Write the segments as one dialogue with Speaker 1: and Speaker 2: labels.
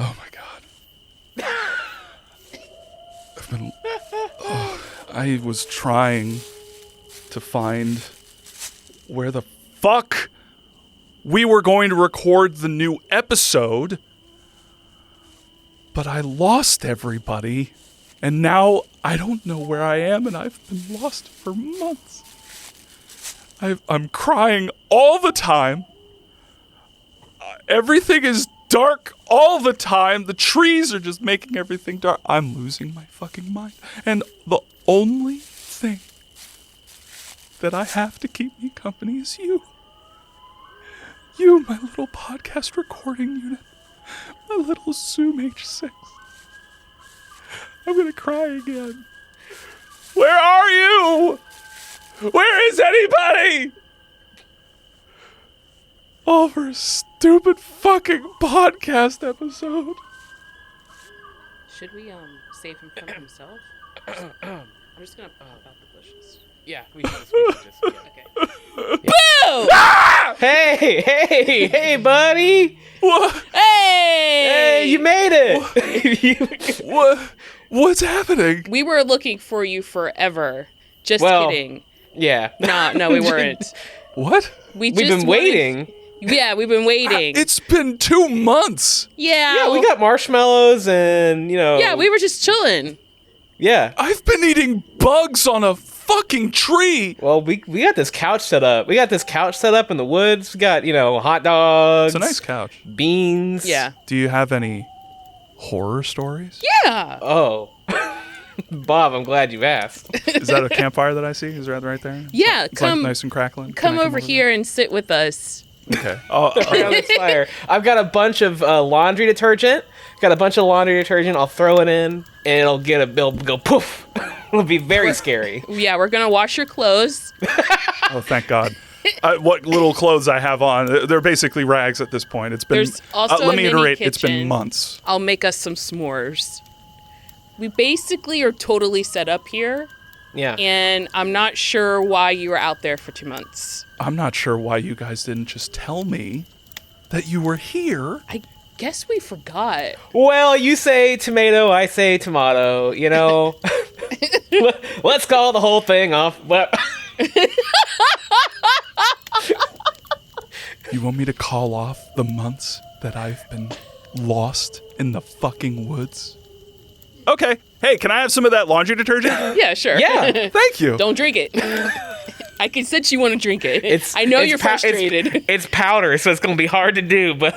Speaker 1: Oh my god. I was trying to find where the fuck we were going to record the new episode, but I lost everybody, and now I don't know where I am, and I've been lost for months. I'm crying all the time. Everything is dark all the time. The trees are just making everything dark. I'm losing my fucking mind. And the only thing that I have to keep me company is you. You, my little podcast recording unit. My little Zoom H6. I'm gonna cry again. Where are you? Where is anybody? All for a stupid fucking podcast episode.
Speaker 2: Should we save him from himself? I'm just gonna pop out the bushes.
Speaker 3: Yeah, we should just
Speaker 2: Okay.
Speaker 3: Boo!
Speaker 1: Ah!
Speaker 3: Hey, buddy!
Speaker 1: What?
Speaker 3: Hey, you made it!
Speaker 1: What's happening?
Speaker 2: We were looking for you forever. Just
Speaker 3: Well,
Speaker 2: kidding.
Speaker 3: Yeah.
Speaker 2: No, we weren't.
Speaker 1: What?
Speaker 3: We've been waiting.
Speaker 2: Yeah, we've been waiting.
Speaker 1: It's been 2 months.
Speaker 2: Yeah.
Speaker 3: Yeah, we got marshmallows and,
Speaker 2: Yeah, we were just chilling.
Speaker 3: Yeah.
Speaker 1: I've been eating bugs on a fucking tree.
Speaker 3: Well, we got this couch set up. We got this couch set up in the woods. We got, hot dogs.
Speaker 1: It's a nice couch.
Speaker 3: Beans.
Speaker 2: Yeah.
Speaker 1: Do you have any horror stories?
Speaker 2: Yeah.
Speaker 3: Oh. Bob, I'm glad you asked.
Speaker 1: Is that a campfire that I see? Is that right there?
Speaker 2: Yeah,
Speaker 1: It's like nice and crackling.
Speaker 2: Come
Speaker 1: Can I
Speaker 2: over here and sit with us.
Speaker 1: Okay.
Speaker 3: Around this fire. I've got a bunch of laundry detergent. I'll throw it in, and it'll go poof. It'll be very scary.
Speaker 2: Yeah, we're gonna wash your clothes.
Speaker 1: Oh, thank God. What little clothes I have on, they're basically rags at this point. It's been.
Speaker 2: There's also
Speaker 1: let
Speaker 2: a
Speaker 1: me
Speaker 2: mini
Speaker 1: iterate. It's been
Speaker 2: kitchen.
Speaker 1: months.
Speaker 2: I'll make us some s'mores. We basically are totally set up here,
Speaker 3: Yeah.
Speaker 2: and I'm not sure why you were out there for 2 months.
Speaker 1: I'm not sure why you guys didn't just tell me that you were here.
Speaker 2: I guess we forgot.
Speaker 3: Well, you say tomato, I say tomato. Let's call the whole thing off.
Speaker 1: You want me to call off the months that I've been lost in the fucking woods? Okay. Hey, can I have some of that laundry detergent?
Speaker 2: Yeah, sure.
Speaker 3: Yeah.
Speaker 1: Thank you.
Speaker 2: Don't drink it. I can sense you want to drink it. I know you're frustrated.
Speaker 3: It's powder, so it's going to be hard to do, but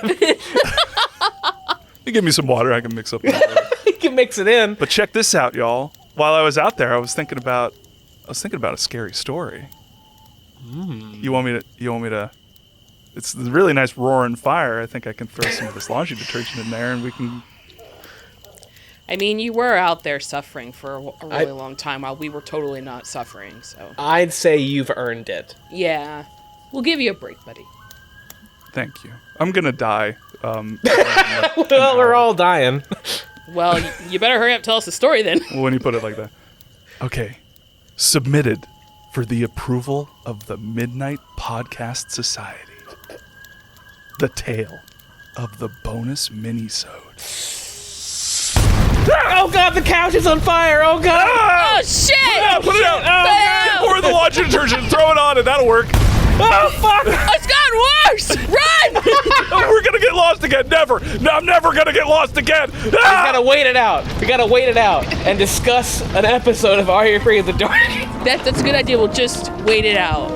Speaker 1: You give me some water, I can mix up the water.
Speaker 3: you can mix it in.
Speaker 1: But check this out, y'all. While I was out there, I was thinking about a scary story. You want me to it's a really nice roaring fire. I think I can throw some of this laundry detergent in there and we can.
Speaker 2: I mean, you were out there suffering for a really long time while we were totally not suffering, so.
Speaker 3: I'd say you've earned it.
Speaker 2: Yeah. We'll give you a break, buddy.
Speaker 1: Thank you. I'm gonna die.
Speaker 3: Well, we're all dying.
Speaker 2: Well, you better hurry up and tell us the story then.
Speaker 1: When you put it like that. Okay. Submitted for the approval of the Midnight Podcast Society. The tale of the bonus mini-sode.
Speaker 3: Oh god, the couch is on fire! Oh god!
Speaker 2: Oh, shit!
Speaker 1: Put it out!
Speaker 2: Oh,
Speaker 1: Pour the laundry detergent, throw it on, and that'll work.
Speaker 3: Oh fuck!
Speaker 2: It's gotten worse! Run!
Speaker 1: We're gonna get lost again. Never. No, I'm never gonna get lost again.
Speaker 3: We gotta wait it out. We gotta wait it out and discuss an episode of Are You Afraid of the Dark?
Speaker 2: That's a good idea. We'll just wait it out.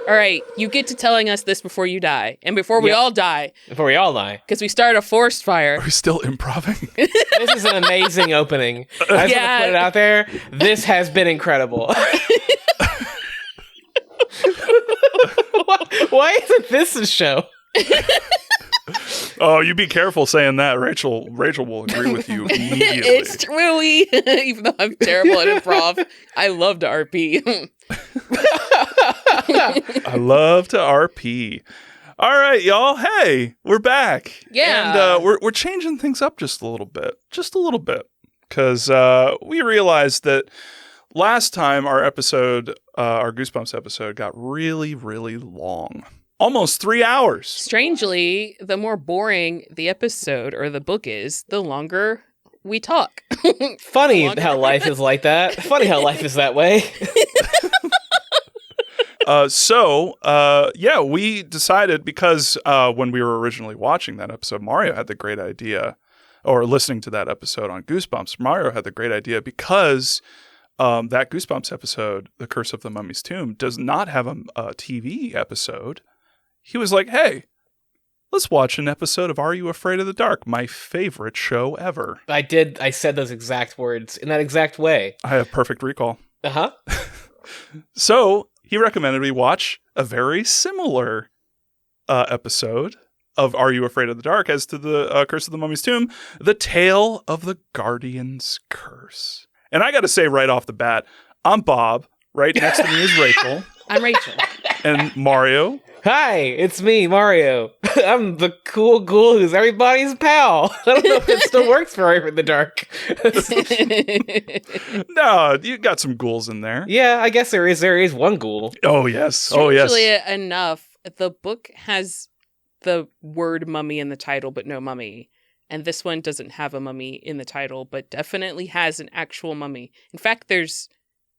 Speaker 2: All right, you get to telling us this before you die, and before we all die,
Speaker 3: Before we all die.
Speaker 2: because we started a forest fire.
Speaker 1: Are we still improving?
Speaker 3: This is an amazing opening. I just want to put it out there. This has been incredible. Why isn't this a show?
Speaker 1: Oh, you be careful saying that. Rachel will agree with you immediately.
Speaker 2: It's true, even though I'm terrible at improv, I love to RP.
Speaker 1: I love to RP. All right, y'all. Hey, we're back.
Speaker 2: Yeah.
Speaker 1: And we're changing things up just a little bit. Because we realized that last time our Goosebumps episode got really, really long. Almost 3 hours.
Speaker 2: Strangely, the more boring the episode or the book is, the longer we talk.
Speaker 3: Funny how life is like that. Funny how life is that way.
Speaker 1: We decided because when we were originally watching that episode, Mario had the great idea, or listening to that episode on Goosebumps, Mario had the great idea because that Goosebumps episode, The Curse of the Mummy's Tomb, does not have a TV episode. He was like, hey, let's watch an episode of Are You Afraid of the Dark? My favorite show ever.
Speaker 3: I said those exact words in that exact way.
Speaker 1: I have perfect recall.
Speaker 3: Uh-huh.
Speaker 1: So he recommended we watch a very similar episode of Are You Afraid of the Dark as to the Curse of the Mummy's Tomb, The Tale of the Guardian's Curse. And I got to say right off the bat, I'm Bob. Right next to me is Rachel.
Speaker 2: I'm Rachel.
Speaker 1: And Mario.
Speaker 3: Hi, it's me, Mario. I'm the cool ghoul who's everybody's pal. I don't know if it still works for Are You in the Dark.
Speaker 1: No, you got some ghouls in there.
Speaker 3: Yeah, I guess there is one ghoul.
Speaker 1: Oh, yes. Oh, yes.
Speaker 2: Strangely enough, the book has the word mummy in the title, but no mummy. And this one doesn't have a mummy in the title, but definitely has an actual mummy. In fact, there's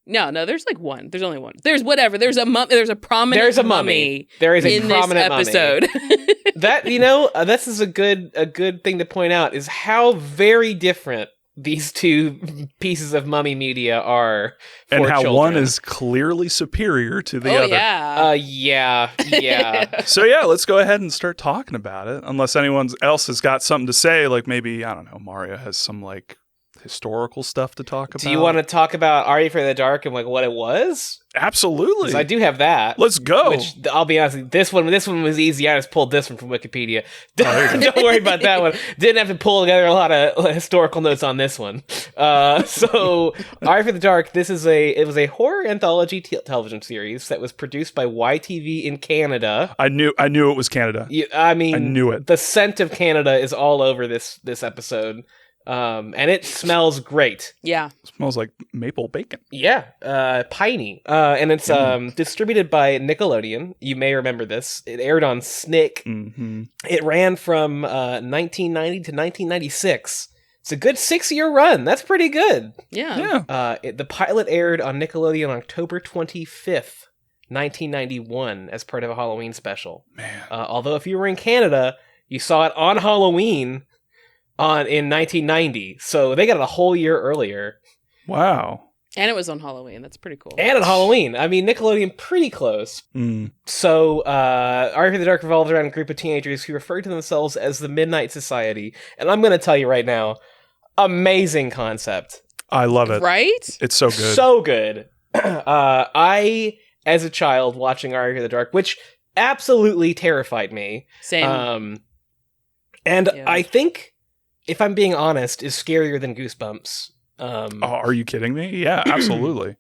Speaker 2: like one. There's only one. There's whatever. There's a prominent.
Speaker 3: There's a mummy. There is a
Speaker 2: in
Speaker 3: prominent
Speaker 2: this episode.
Speaker 3: That this is a good thing to point out is how very different these two pieces of mummy media are,
Speaker 1: and how
Speaker 3: children.
Speaker 1: one is clearly superior to the other.
Speaker 2: Yeah.
Speaker 3: Yeah.
Speaker 1: So yeah, let's go ahead and start talking about it. Unless anyone else has got something to say, like maybe I don't know, Mario has some like historical stuff to talk about.
Speaker 3: Do you want to talk about Are You Afraid of the Dark and like what it was?
Speaker 1: Absolutely.
Speaker 3: I do have that.
Speaker 1: Let's go.
Speaker 3: Which I'll be honest, this one was easy. I just pulled this one from Wikipedia. Don't worry about that one. Didn't have to pull together a lot of historical notes on this one. So Are You Afraid of the Dark? It was a horror anthology television series that was produced by YTV in Canada.
Speaker 1: I knew it was Canada.
Speaker 3: I
Speaker 1: knew it.
Speaker 3: The scent of Canada is all over this episode. And it smells great.
Speaker 2: Yeah.
Speaker 1: It smells like maple bacon.
Speaker 3: Yeah, piney. And it's distributed by Nickelodeon. You may remember this. It aired on Snick.
Speaker 1: Mm-hmm.
Speaker 3: It ran from 1990 to 1996. It's a good 6-year run. That's pretty good.
Speaker 2: Yeah.
Speaker 3: The pilot aired on Nickelodeon on October 25th, 1991, as part of a Halloween special.
Speaker 1: Man.
Speaker 3: Although if you were in Canada, you saw it on Halloween in 1990, so they got it a whole year earlier.
Speaker 1: Wow.
Speaker 2: And it was on Halloween. That's pretty cool.
Speaker 3: And on Halloween. I mean, Nickelodeon pretty close.
Speaker 1: Mm.
Speaker 3: So, Are You Afraid of the Dark revolves around a group of teenagers who refer to themselves as the Midnight Society. And I'm going to tell you right now, amazing concept.
Speaker 1: I love it.
Speaker 2: Right?
Speaker 1: It's so good.
Speaker 3: So good. I, as a child, watching Are You Afraid of the Dark, which absolutely terrified me.
Speaker 2: Same.
Speaker 3: And
Speaker 2: Yeah.
Speaker 3: I think, if I'm being honest, is scarier than Goosebumps.
Speaker 1: Are you kidding me? Yeah, absolutely.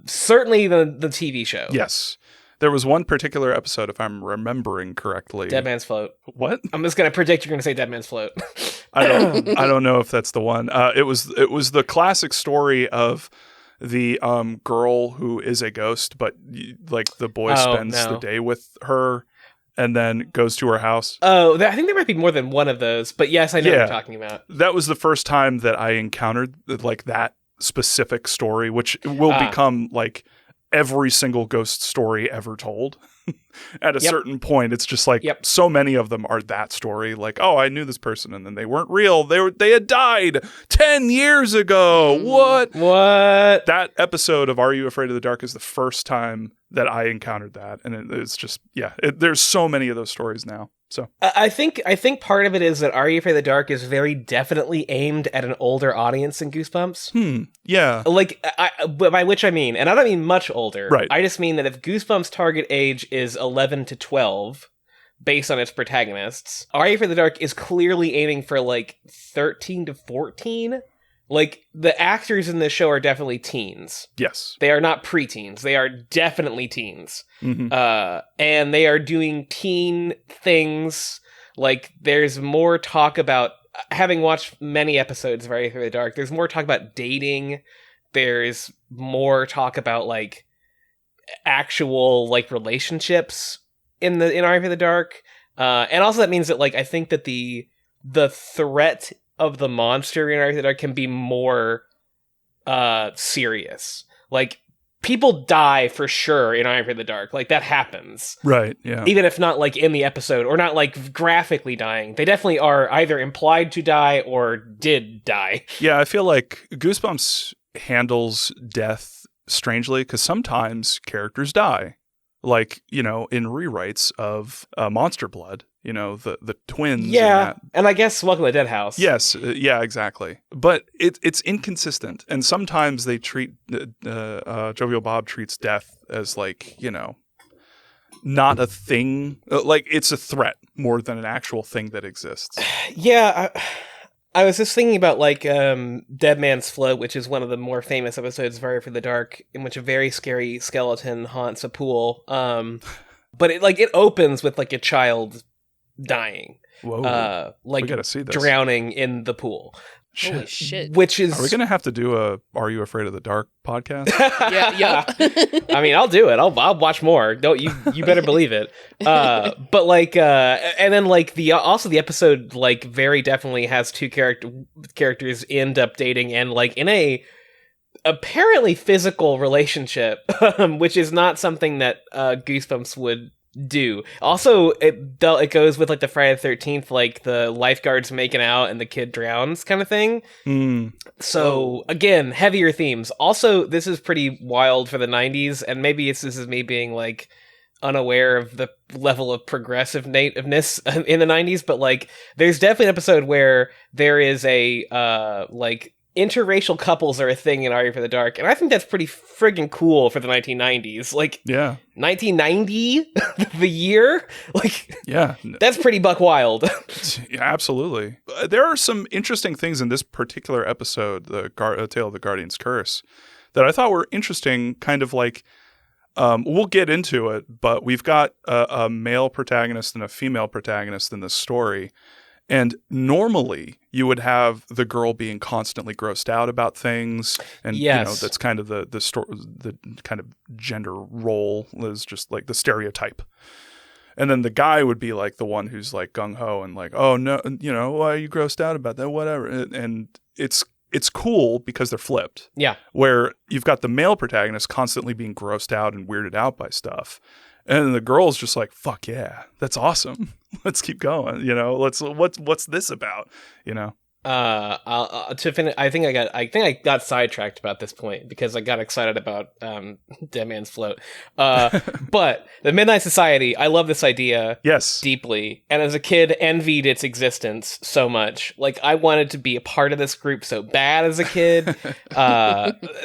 Speaker 3: Certainly the TV show.
Speaker 1: Yes. There was one particular episode, if I'm remembering correctly.
Speaker 3: Dead Man's Float.
Speaker 1: What?
Speaker 3: I'm just going to predict you're going to say Dead Man's Float.
Speaker 1: I don't know if that's the one. It was the classic story of the girl who is a ghost, but like the boy spends the day with her and then goes to her house.
Speaker 3: Oh, I think there might be more than one of those, but yes, I know what you're talking about.
Speaker 1: That was the first time that I encountered like that specific story, which will become like every single ghost story ever told. At a certain point, it's just like so many of them are that story. Like, oh, I knew this person, and then they weren't real. They had died 10 years ago. What? That episode of Are You Afraid of the Dark is the first time that I encountered that, and it's just there's so many of those stories now. So
Speaker 3: I think part of it is that Are You Afraid of the Dark is very definitely aimed at an older audience than Goosebumps.
Speaker 1: Yeah.
Speaker 3: Like, by which I mean, and I don't mean much older.
Speaker 1: Right.
Speaker 3: I just mean that if Goosebumps' target age is 11 to 12, based on its protagonists, Are You Afraid of the Dark is clearly aiming for like 13 to 14. like the actors in this show are definitely teens.
Speaker 1: Yes.
Speaker 3: They are not preteens. They are definitely teens.
Speaker 1: Mm-hmm.
Speaker 3: And they are doing teen things. Like, there's more talk about, having watched many episodes of Are You Afraid of the Dark, there's more talk about dating. There's more talk about, like, actual, like, relationships in Are You Afraid of the Dark. And also that means that, like, I think that the threat of the monster in Are You Afraid of the Dark can be more serious. Like, people die for sure in Are You Afraid of the Dark. Like, that happens.
Speaker 1: Right, yeah.
Speaker 3: Even if not, like, in the episode, or not, like, graphically dying. They definitely are either implied to die or did die.
Speaker 1: Yeah, I feel like Goosebumps handles death strangely, because sometimes characters die. Like, in rewrites of Monster Blood, the twins.
Speaker 3: Yeah, and I guess Welcome to the Dead House.
Speaker 1: Yes, yeah, exactly. But it's inconsistent, and sometimes they treat Jovial Bob treats death as, like, not a thing. Like, it's a threat more than an actual thing that exists.
Speaker 3: Yeah, I was just thinking about, like, Dead Man's Float, which is one of the more famous episodes of Are You Afraid of the Dark, in which a very scary skeleton haunts a pool. But it opens with, like, a child dying.
Speaker 1: Whoa.
Speaker 3: Like,
Speaker 1: we gotta see this.
Speaker 3: drowning in the pool.
Speaker 2: Holy shit.
Speaker 3: Which is...
Speaker 1: Are we going to have to do a Are You Afraid of the Dark podcast?
Speaker 2: Yeah.
Speaker 3: I mean, I'll do it. I'll watch more. Don't you better believe it. But like, and then like the episode like very definitely has two characters end up dating and like in a apparently physical relationship, which is not something that Goosebumps would do. Also, it goes with like the Friday the 13th, like the lifeguards making out and the kid drowns kind of thing. So again, heavier themes. Also, this is pretty wild for the 90s, and maybe this is me being like unaware of the level of progressive nativeness in the 90s, but like there's definitely an episode where there is a like interracial couples are a thing in Are You Afraid of the Dark, and I think that's pretty friggin' cool for the 1990s. Like,
Speaker 1: yeah,
Speaker 3: 1990, the year, like,
Speaker 1: yeah,
Speaker 3: that's pretty buck wild.
Speaker 1: Yeah, absolutely. There are some interesting things in this particular episode, the Tale of the Guardian's Curse, that I thought were interesting. Kind of like, we'll get into it, but we've got a male protagonist and a female protagonist in this story. And normally you would have the girl being constantly grossed out about things, and
Speaker 3: yes.
Speaker 1: That's kind of the kind of gender role is just like the stereotype. And then the guy would be like the one who's like gung ho and like, oh no, why are you grossed out about that? Whatever. And it's cool because they're flipped.
Speaker 3: Yeah. Where
Speaker 1: you've got the male protagonist constantly being grossed out and weirded out by stuff. And the girl's just like, fuck yeah, that's awesome. Let's keep going. What's this about?
Speaker 3: To finish, I think I got sidetracked about this point because I got excited about Dead Man's Float. But the Midnight Society, I love this idea,
Speaker 1: yes,
Speaker 3: deeply, and as a kid, envied its existence so much. Like I wanted to be a part of this group so bad as a kid.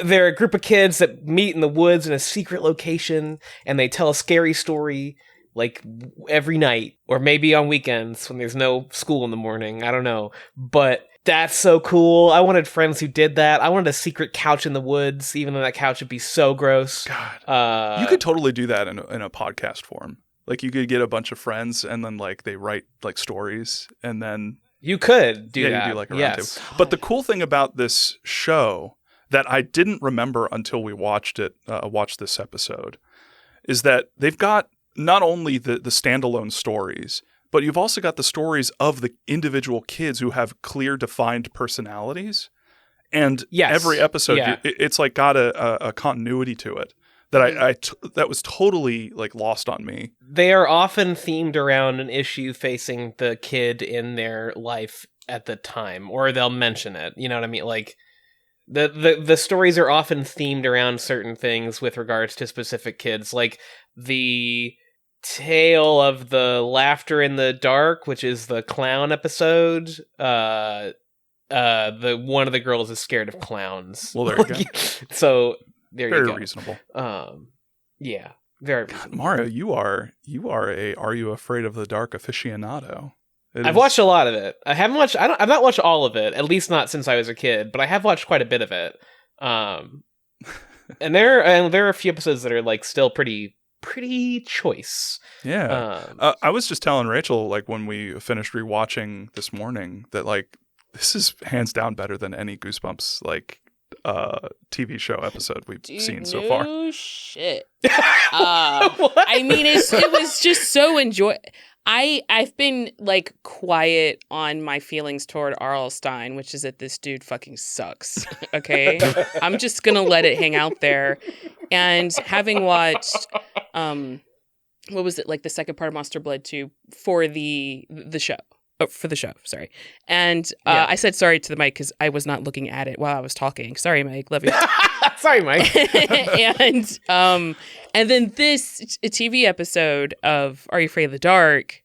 Speaker 3: They're a group of kids that meet in the woods in a secret location, and they tell a scary story. Like every night, or maybe on weekends when there's no school in the morning. I don't know. But that's so cool. I wanted friends who did that. I wanted a secret couch in the woods, even though that couch would be so gross.
Speaker 1: God. You could totally do that in a podcast form. Like you could get a bunch of friends and then like they write like stories and then...
Speaker 3: You could do that.
Speaker 1: You do like a roundtable. But the cool thing about this show that I didn't remember until we watched this episode is that they've got not only the standalone stories, but you've also got the stories of the individual kids who have clear, defined personalities. And every episode, it's like got a continuity to it that that was totally like lost on me.
Speaker 3: They are often themed around an issue facing the kid in their life at the time, or they'll mention it. You know what I mean? Like the stories are often themed around certain things with regards to specific kids, like the Tale of the Laughter in the Dark, which is the clown episode. The one of the girls is scared of clowns.
Speaker 1: Well, there you go.
Speaker 3: So there you go.
Speaker 1: Very reasonable.
Speaker 3: Yeah, very reasonable.
Speaker 1: Mario, you are a Are You Afraid of the Dark aficionado?
Speaker 3: I've watched a lot of it. I haven't watched. I've not watched all of it. At least not since I was a kid. But I have watched quite a bit of it. And there are a few episodes that are like still pretty choice.
Speaker 1: Yeah. I was just telling Rachel, like, when we finished rewatching this morning, that like this is hands down better than any Goosebumps like TV show episode we've seen so far.
Speaker 2: Oh shit! I mean, it was just so I've been like quiet on my feelings toward R.L. Stine, which is that this dude fucking sucks. Okay, I'm just gonna let it hang out there. And having watched, what was it, like the second part of Monster Blood 2 for the show. Oh, for the show, sorry. And I said sorry to the mic because I was not looking at it while I was talking. Sorry, Mike. Love you.
Speaker 3: Sorry, Mike.
Speaker 2: And then this TV episode of Are You Afraid of the Dark,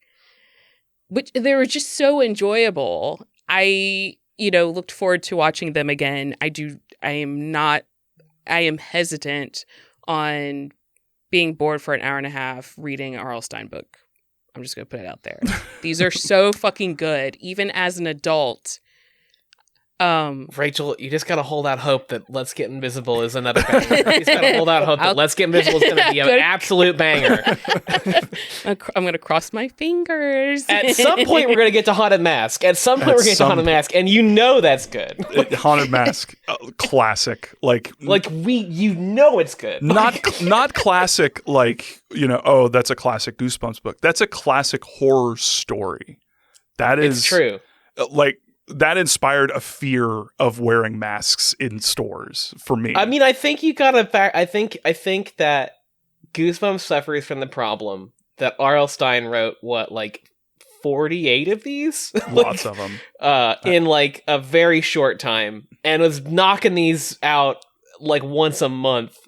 Speaker 2: which they were just so enjoyable. I looked forward to watching them again. I am hesitant on being bored for an hour and a half reading an R.L. Stine book. I'm just going to put it out there. These are so fucking good, even as an adult.
Speaker 3: Rachel, you just got to hold out hope that Let's Get Invisible is another banger. You just got to hold out hope that Let's Get Invisible is going to be an absolute banger.
Speaker 2: I'm going to cross my fingers.
Speaker 3: At some point, we're going to get to Haunted Mask. At some point, we're going to get to Haunted Mask, and you know that's good.
Speaker 1: Haunted Mask, classic. Like
Speaker 3: it's good.
Speaker 1: Not classic, like, oh, that's a classic Goosebumps book. That's a classic horror story. That is
Speaker 3: it's true.
Speaker 1: Like, that inspired a fear of wearing masks in stores for me.
Speaker 3: I mean, I think you gotta. I think that Goosebumps suffers from the problem that R.L. Stine wrote 48 of these,
Speaker 1: lots of them,
Speaker 3: in like a very short time, and was knocking these out like once a month.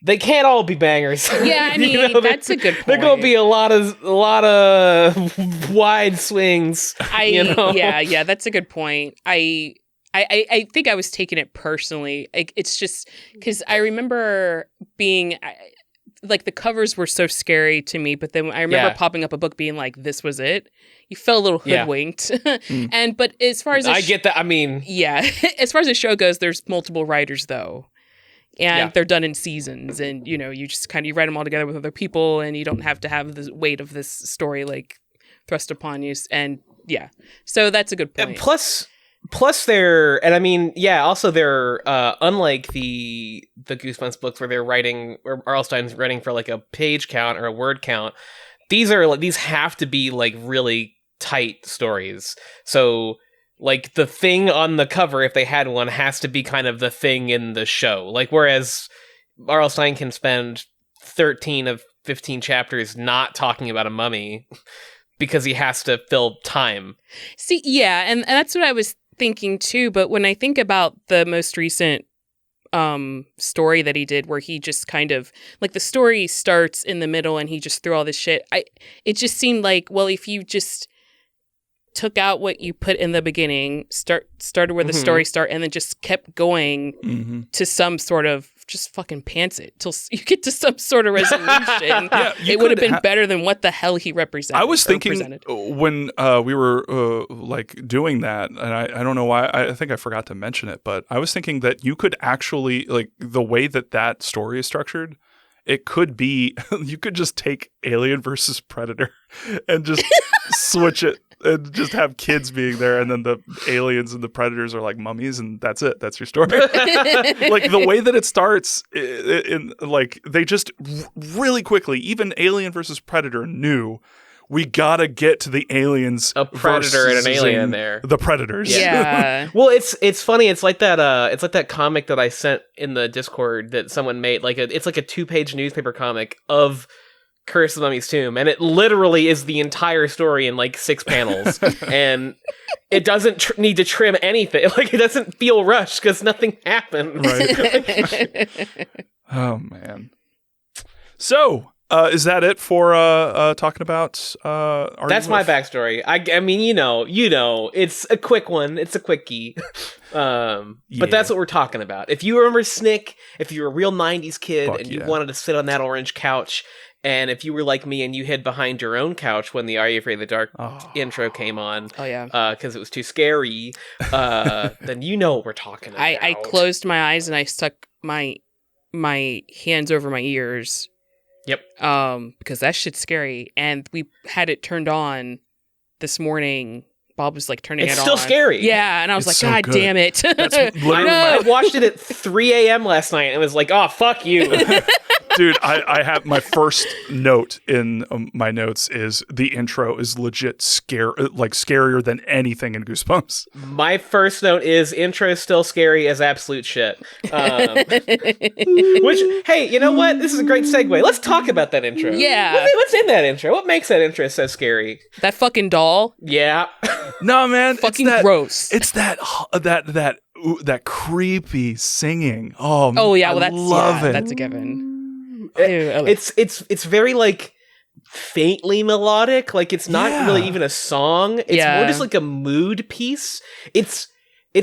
Speaker 3: They can't all be bangers.
Speaker 2: Yeah, I mean, that's a good point.
Speaker 3: There're gonna be a lot of wide swings.
Speaker 2: Yeah, that's a good point. I think I was taking it personally. It's just because I remember being like, the covers were so scary to me, but then I remember popping up a book being like, "This was it." You felt a little hoodwinked. But as far as
Speaker 3: I get that, I mean,
Speaker 2: yeah, as far as the show goes, there's multiple writers though. And they're done in seasons, and you just kind of write them all together with other people, and you don't have to have the weight of this story like thrust upon you. And so that's a good point.
Speaker 3: Plus they're, and I mean, also they're unlike the Goosebumps books where they're writing, or R.L. Stine's writing for like a page count or a word count. These have to be like really tight stories. So, like, the thing on the cover, if they had one, has to be kind of the thing in the show. Like, whereas R.L. Stine can spend 13 of 15 chapters not talking about a mummy because he has to fill time.
Speaker 2: See, yeah, and that's what I was thinking too. But when I think about the most recent story that he did, where he just kind of, like, the story starts in the middle and he just threw all this shit, it just seemed like, well, if you just took out what you put in the beginning, started where the story started, and then just kept going to some sort of, just fucking pants it till you get to some sort of resolution. It would have been better than what the hell he represented.
Speaker 1: I was thinking when we were like doing that, and I don't know why, I think I forgot to mention it, but I was thinking that you could actually, like, the way that story is structured, it could be, you could just take Alien versus Predator and just switch it and just have kids being there, and then the aliens and the predators are like mummies, and that's it. That's your story. Like, the way that it starts, like, they just really quickly, even Alien versus Predator knew, we gotta get to the aliens.
Speaker 3: A predator and an alien there.
Speaker 1: The predators.
Speaker 2: Yeah.
Speaker 3: Well, it's funny. It's like that comic that I sent in the Discord that someone made. It's like a 2-page newspaper comic of Curse of the Mummy's Tomb, and it literally is the entire story in like 6 panels, and it doesn't need to trim anything. Like, it doesn't feel rushed because nothing happened.
Speaker 1: Right. Oh man. So, is that it for talking about?
Speaker 3: That's my backstory. I mean, you know, it's a quick one. It's a quickie. But that's what we're talking about. If you remember Snick, if you're a real 90s kid and you wanted to sit on that orange couch And if you were like me and you hid behind your own couch when the Are You Afraid of the Dark
Speaker 1: Oh.
Speaker 3: intro came on,
Speaker 2: Oh yeah.
Speaker 3: because it was too scary, then you know what we're talking about.
Speaker 2: I closed my eyes and I stuck my hands over my ears.
Speaker 3: Yep.
Speaker 2: Because that shit's scary. And we had it turned on this morning. Bob was like turning it on.
Speaker 3: It's still scary.
Speaker 2: Yeah, and I was
Speaker 1: It's
Speaker 2: like,
Speaker 1: so
Speaker 2: God
Speaker 1: good.
Speaker 2: damn it.
Speaker 1: That's literally
Speaker 3: I watched it at 3 a.m. last night and was like, oh, fuck you.
Speaker 1: Dude, I have my first note in my notes is the intro is legit scarier than anything in Goosebumps.
Speaker 3: My first note is intro is still scary as absolute shit. Which, hey, you know what? This is a great segue. Let's talk about that intro.
Speaker 2: Yeah.
Speaker 3: What's in that intro? What makes that intro so scary?
Speaker 2: That fucking doll.
Speaker 3: Yeah.
Speaker 1: No, man,
Speaker 2: Fucking
Speaker 1: it's that,
Speaker 2: gross.
Speaker 1: It's that creepy singing. Oh,
Speaker 2: Oh yeah, well
Speaker 1: I
Speaker 2: that's
Speaker 1: love it.
Speaker 2: That's a given.
Speaker 3: It's very like faintly melodic. Like it's not really even a song. It's more just like a mood piece. It's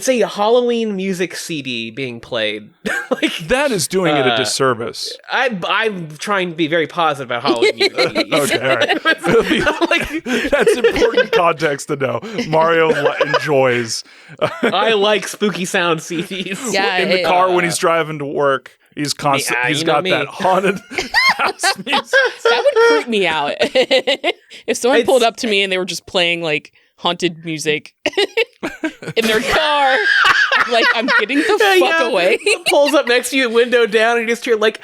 Speaker 3: a Halloween music CD being played. Like
Speaker 1: that is doing it a disservice.
Speaker 3: I'm trying to be very positive about Halloween music CDs.
Speaker 1: Okay, all right. That's important context to know. Mario enjoys
Speaker 3: I like spooky sound CDs.
Speaker 2: Yeah,
Speaker 1: in the car when he's driving to work. He's constant. He's got that haunted house music.
Speaker 2: That would creep me out. If someone pulled up to me and they were just playing like haunted music in their car, I'm like, I'm getting the fuck away.
Speaker 3: Pulls up next to you, window down, and you just hear like.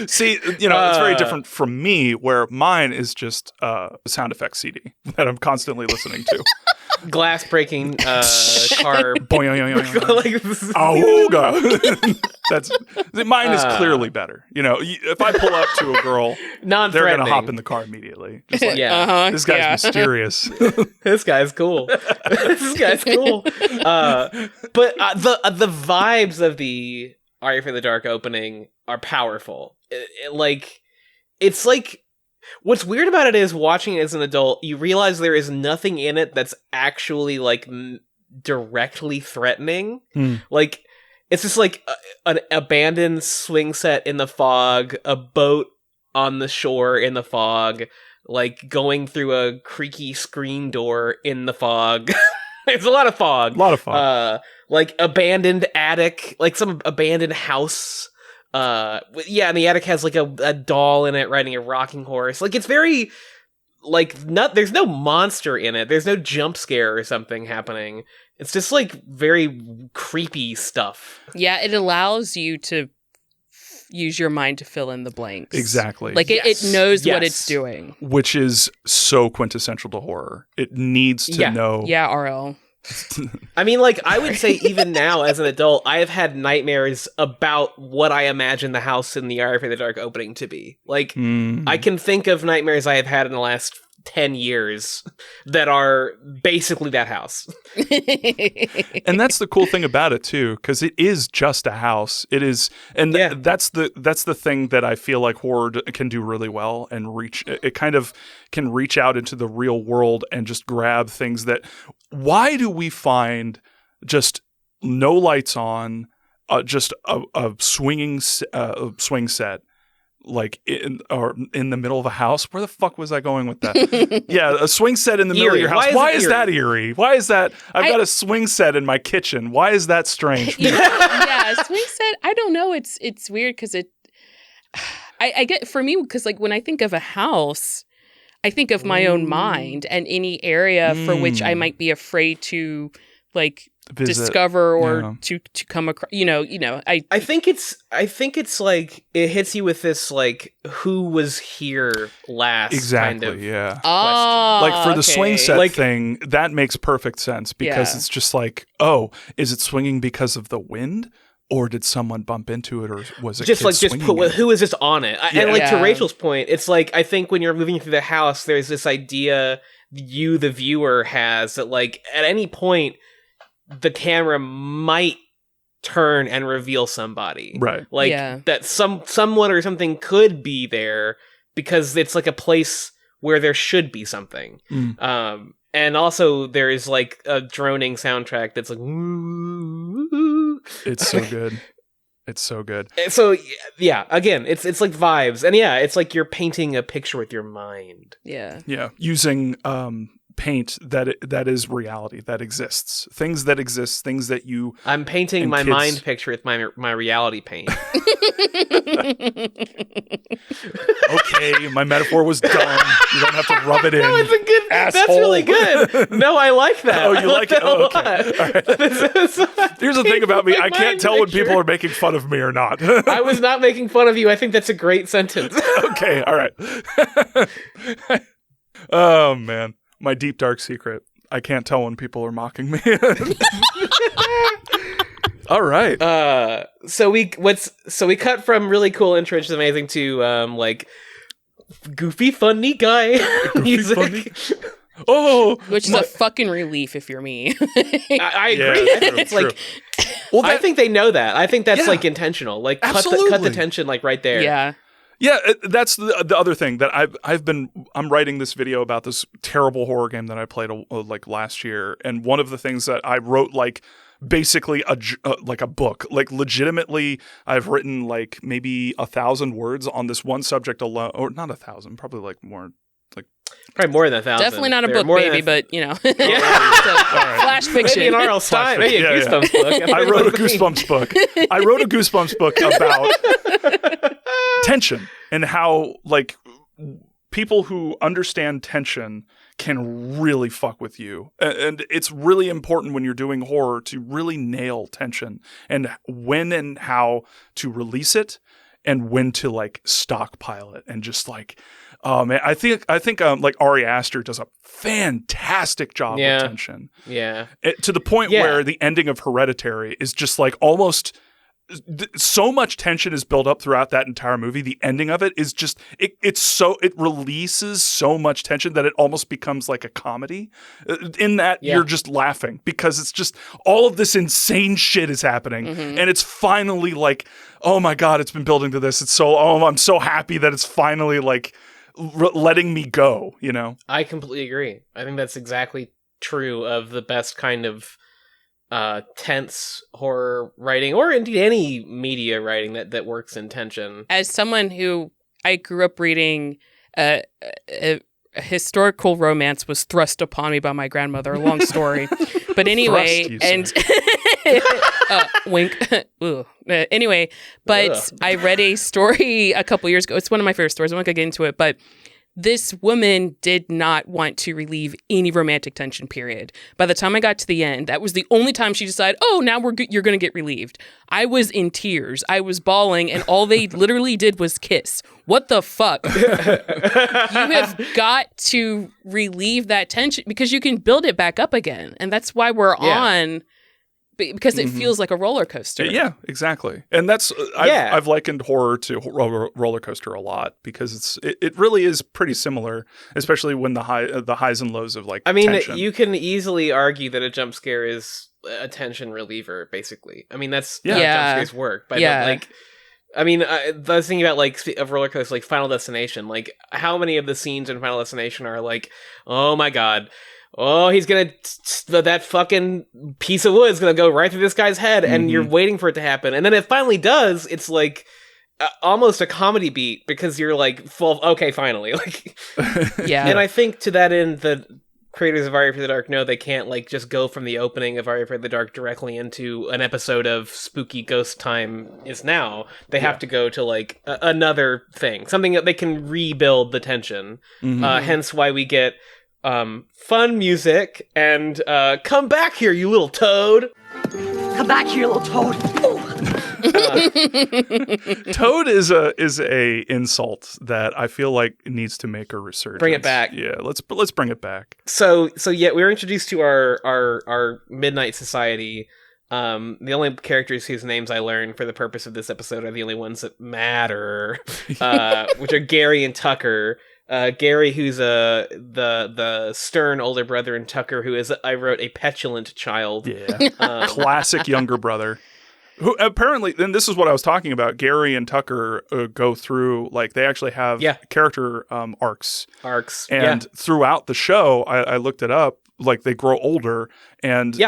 Speaker 1: See, it's very different from me, where mine is just a sound effect CD that I'm constantly listening to.
Speaker 3: Glass breaking car.
Speaker 1: Auga. That's mine is clearly better. If I pull up to a girl, they're gonna hop in the car immediately. Just like, this guy's mysterious.
Speaker 3: This guy's cool. This guy's cool. But the vibes of the Are You Afraid of the Dark opening are powerful. It's like what's weird about it is watching it as an adult, you realize there is nothing in it that's actually like directly threatening. Like it's just like an abandoned swing set in the fog, a boat on the shore in the fog, like going through a creaky screen door in the fog. It's a lot of fog. Like abandoned attic, like some abandoned house. And the attic has like a doll in it riding a rocking horse. Like it's very there's no monster in it. There's no jump scare or something happening. It's just like very creepy stuff.
Speaker 2: Yeah, it allows you to use your mind to fill in the blanks.
Speaker 1: Exactly.
Speaker 2: Like it knows what it's doing.
Speaker 1: Which is so quintessential to horror. It needs to know.
Speaker 2: Yeah, RL.
Speaker 3: I mean, like, I would say even now as an adult, I have had nightmares about what I imagine the house in the Are You Afraid of the Dark opening to be. Like, I can think of nightmares I have had in the last 10 years that are basically that house.
Speaker 1: And that's the cool thing about it too, because it is just a house. It is, and that's the thing that I feel like horror can do really well and reach. It kind of can reach out into the real world and just grab things that. Why do we find just no lights on, just a swing set? Like in the middle of a house. Where the fuck was I going with that? Yeah, a swing set in the middle of your house. Why is that eerie? Why is that? I've got a swing set in my kitchen. Why is that strange?
Speaker 2: Yeah, swing set. I don't know. It's weird because I get for me because like when I think of a house, I think of my own mind and any area for which I might be afraid to like discover or to come across. I think
Speaker 3: it's like it hits you with this like who was here last
Speaker 1: exactly
Speaker 3: kind of
Speaker 1: yeah
Speaker 2: question.
Speaker 1: Like for the swing set thing that makes perfect sense because it's just like, oh, is it swinging because of the wind? Or did someone bump into it, or was it
Speaker 3: just put who is just on it? And like to Rachel's point, it's like I think when you're moving through the house, there's this idea you, the viewer, has that like at any point the camera might turn and reveal somebody,
Speaker 1: right?
Speaker 3: Like that someone or something could be there because it's like a place where there should be something. And also there is like a droning soundtrack that's like woo.
Speaker 1: It's so good. It's so good.
Speaker 3: So yeah, again, it's like vibes. And yeah, it's like you're painting a picture with your mind.
Speaker 2: Yeah.
Speaker 1: Yeah, using paint that is reality, that exists. Things that exist, things that you
Speaker 3: I'm painting
Speaker 1: and
Speaker 3: my
Speaker 1: kids-
Speaker 3: mind picture with my reality paint.
Speaker 1: Okay, my metaphor was dumb. You don't have to rub it in.
Speaker 3: No, it's a good.
Speaker 1: asshole.
Speaker 3: That's really good. No, I like that.
Speaker 1: Oh, you
Speaker 3: I
Speaker 1: like it?
Speaker 3: that a
Speaker 1: Oh, okay.
Speaker 3: lot.
Speaker 1: All right. Here's the thing about me. I can't tell when people are making fun of me or not.
Speaker 3: I was not making fun of you. I think that's a great sentence.
Speaker 1: Okay, all right. Oh, man. My deep, dark secret. I can't tell when people are mocking me. All right.
Speaker 3: So we cut from really cool intro, which is amazing, to like goofy, funny guy music.
Speaker 1: funny. Oh,
Speaker 2: Which is a fucking relief if you're me.
Speaker 3: I
Speaker 1: Yeah,
Speaker 3: agree. I think
Speaker 1: true,
Speaker 3: it's like,
Speaker 1: well,
Speaker 3: I think they know that. I think that's
Speaker 1: Yeah.
Speaker 3: like intentional. Like cut the
Speaker 1: Absolutely.
Speaker 3: tension like right there.
Speaker 2: Yeah.
Speaker 1: yeah, that's the other thing that I'm writing this video about this terrible horror game that I played like last year, and one of the things that I wrote like basically like a book, like legitimately I've written like maybe 1,000 words on this one subject alone, or not 1,000, probably like more.
Speaker 3: Probably more than 1,000.
Speaker 2: Definitely not a
Speaker 3: There are
Speaker 2: book,
Speaker 3: more than
Speaker 2: baby, but you know.
Speaker 3: Yeah.
Speaker 2: Flash fiction.
Speaker 3: Maybe an R.L. Stein. Maybe a
Speaker 1: Yeah, yeah.
Speaker 3: Goosebumps book.
Speaker 1: I wrote a Goosebumps book. I wrote a Goosebumps book about tension and how like people who understand tension can really fuck with you. And it's really important when you're doing horror to really nail tension and when and how to release it and when to like stockpile it and just like man, I think like Ari Aster does a fantastic job
Speaker 3: Yeah.
Speaker 1: with tension.
Speaker 3: Yeah.
Speaker 1: To the point
Speaker 3: Yeah.
Speaker 1: where the ending of Hereditary is just like almost so much tension is built up throughout that entire movie. The ending of it is just it releases so much tension that it almost becomes like a comedy in that
Speaker 3: Yeah.
Speaker 1: you're just laughing because it's just all of this insane shit is happening and it's finally like, oh my God, it's been building to this. It's so, I'm so happy that it's finally like letting me go, you know?
Speaker 3: I completely agree. I think that's exactly true of the best kind of tense horror writing, or indeed any media writing that works in tension.
Speaker 2: As someone who I grew up reading a historical romance was thrust upon me by my grandmother. A long story, but anyway,
Speaker 1: Thrust, you
Speaker 2: and wink. Ooh. Anyway, but
Speaker 3: Ugh.
Speaker 2: I read a story a couple years ago. It's one of my favorite stories. I'm not gonna get into it, but this woman did not want to relieve any romantic tension, period. By the time I got to the end, that was the only time she decided, oh, now you're going to get relieved. I was in tears. I was bawling, and all they literally did was kiss. What the fuck? You have got to relieve that tension because you can build it back up again. And that's why we're on, because it feels like a roller coaster.
Speaker 1: Yeah, exactly. And that's I've likened horror to roller coaster a lot because it really is pretty similar, especially when the highs and lows of like tension.
Speaker 3: You can easily argue that a jump scare is a tension reliever, basically. I mean, that's how jump scares work. But I was thinking about like of roller coaster, like Final Destination. Like, how many of the scenes in Final Destination are like, oh my God, oh, he's gonna that fucking piece of wood is gonna go right through this guy's head, and you're waiting for it to happen, and then it finally does. It's like almost a comedy beat because you're like, okay, finally, like,
Speaker 2: yeah.
Speaker 3: And I think to that end, the creators of Are You Afraid of the Dark know they can't like just go from the opening of Are You Afraid of the Dark directly into an episode of Spooky Ghost Time Is Now. They have to go to like another thing, something that they can rebuild the tension. Hence why we get fun music and come back here, you little toad.
Speaker 4: Come back here, little toad.
Speaker 1: Toad is a insult that I feel like needs to make a resurgence.
Speaker 3: Bring it back.
Speaker 1: Yeah, let's bring it back.
Speaker 3: So yeah, we were introduced to our Midnight Society. The only characters whose names I learned for the purpose of this episode are the only ones that matter, which are Gary and Tucker. Gary, who's the stern older brother, and Tucker, who is, I wrote, a petulant child.
Speaker 1: Yeah, classic younger brother. Who apparently, and this is what I was talking about. Gary and Tucker go through, like, they actually have character arcs. And throughout the show, I looked it up, like, they grow older, and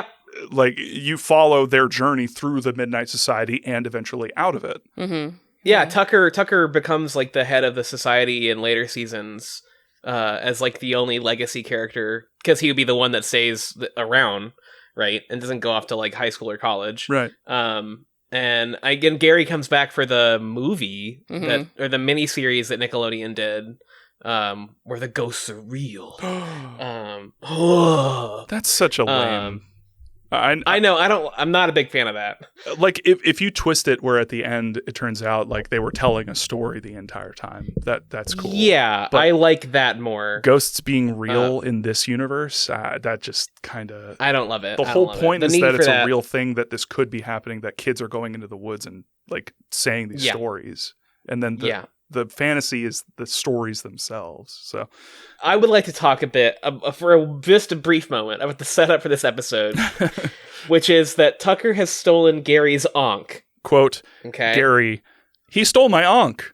Speaker 1: like, you follow their journey through the Midnight Society and eventually out of it.
Speaker 2: Mm-hmm.
Speaker 3: Yeah, Tucker becomes, like, the head of the society in later seasons as, like, the only legacy character, because he would be the one that stays around, right? And doesn't go off to, like, high school or college.
Speaker 1: Right.
Speaker 3: And again, Gary comes back for the movie, or the miniseries that Nickelodeon did, where the ghosts are real.
Speaker 1: That's such a lame...
Speaker 3: I know. I'm not a big fan of that.
Speaker 1: Like, if you twist it where at the end it turns out like they were telling a story the entire time, that's cool.
Speaker 3: Yeah, but I like that more.
Speaker 1: Ghosts being real in this universe, that just kind of...
Speaker 3: I don't love it.
Speaker 1: The whole point is that it's a real thing, that this could be happening, that kids are going into the woods and, like, saying these stories. And then the fantasy is the stories themselves. So
Speaker 3: I would like to talk a bit for just a brief moment about the setup for this episode, which is that Tucker has stolen Gary's ankh.
Speaker 1: Quote, Gary, he stole my ankh.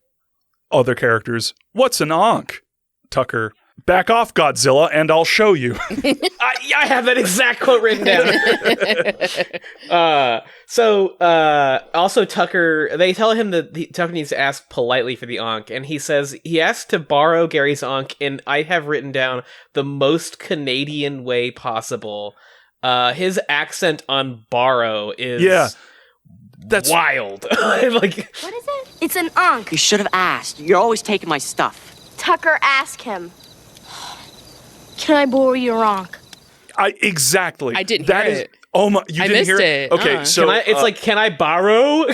Speaker 1: Other characters, what's an ankh? Tucker, back off, Godzilla, and I'll show you.
Speaker 3: I have that exact quote written down. Also Tucker, they tell him that Tucker needs to ask politely for the ankh, and he says he asks to borrow Gary's ankh, and I have written down the most Canadian way possible. His accent on borrow is that's wild. Like,
Speaker 5: what is it? It's an ankh.
Speaker 4: You should have asked. You're always taking my stuff.
Speaker 5: Tucker, ask him. Can I borrow your ankh?
Speaker 1: Exactly.
Speaker 2: I didn't hear it.
Speaker 1: Oh my! You didn't hear
Speaker 2: it?
Speaker 1: Okay, so
Speaker 3: it's like, can I borrow?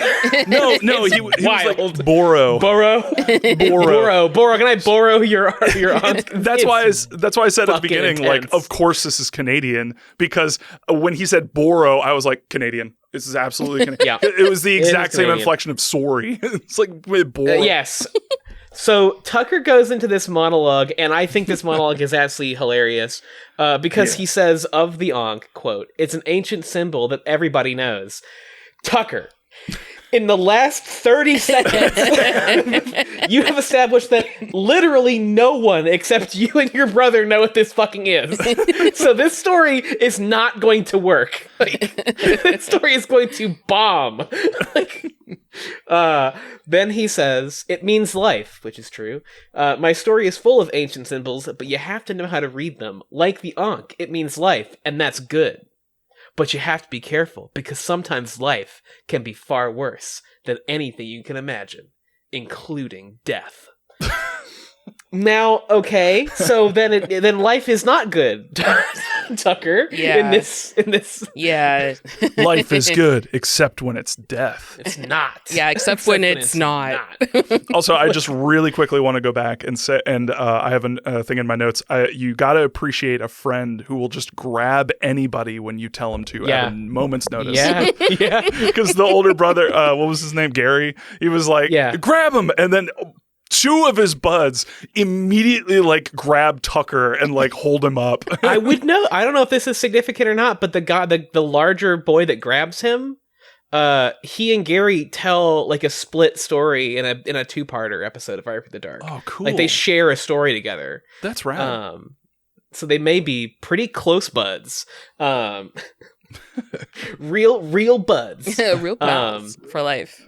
Speaker 1: No, he was like borrow.
Speaker 3: Borrow. Can I borrow your ankh?
Speaker 1: That's why I said at the beginning,
Speaker 3: intense.
Speaker 1: like, of course this is Canadian, because when he said borrow, I was like, Canadian. This is absolutely Canadian. It was the exact same inflection of sorry. It's like borrow.
Speaker 3: Yes. So Tucker goes into this monologue, and I think this monologue is absolutely hilarious because he says of the ankh, quote, "It's an ancient symbol that everybody knows." Tucker, in the last 30 seconds, you have established that literally no one except you and your brother know what this fucking is. So this story is not going to work. This story is going to bomb. Then he says, "It means life," which is true. "My story is full of ancient symbols, but you have to know how to read them. Like the ankh, it means life, and that's good. But you have to be careful, because sometimes life can be far worse than anything you can imagine, including death." Now, okay, so then life is not good, Tucker.
Speaker 2: Yeah.
Speaker 3: In this.
Speaker 2: Yeah.
Speaker 1: Life is good, except when it's death.
Speaker 3: It's not.
Speaker 2: Yeah, except when it's not.
Speaker 1: Also, I just really quickly want to go back and say, and I have a thing in my notes. You got to appreciate a friend who will just grab anybody when you tell him to at a moment's notice.
Speaker 3: Yeah.
Speaker 1: Because the older brother, what was his name? Gary. He was like, grab him, and then two of his buds immediately like grab Tucker and like hold him up.
Speaker 3: I would know. I don't know if this is significant or not, but the larger boy that grabs him, he and Gary tell like a split story in a two-parter episode of Fire for the Dark.
Speaker 1: Oh, cool!
Speaker 3: Like they share a story together.
Speaker 1: That's right.
Speaker 3: So they may be pretty close buds. Real buds.
Speaker 2: Real pals for life.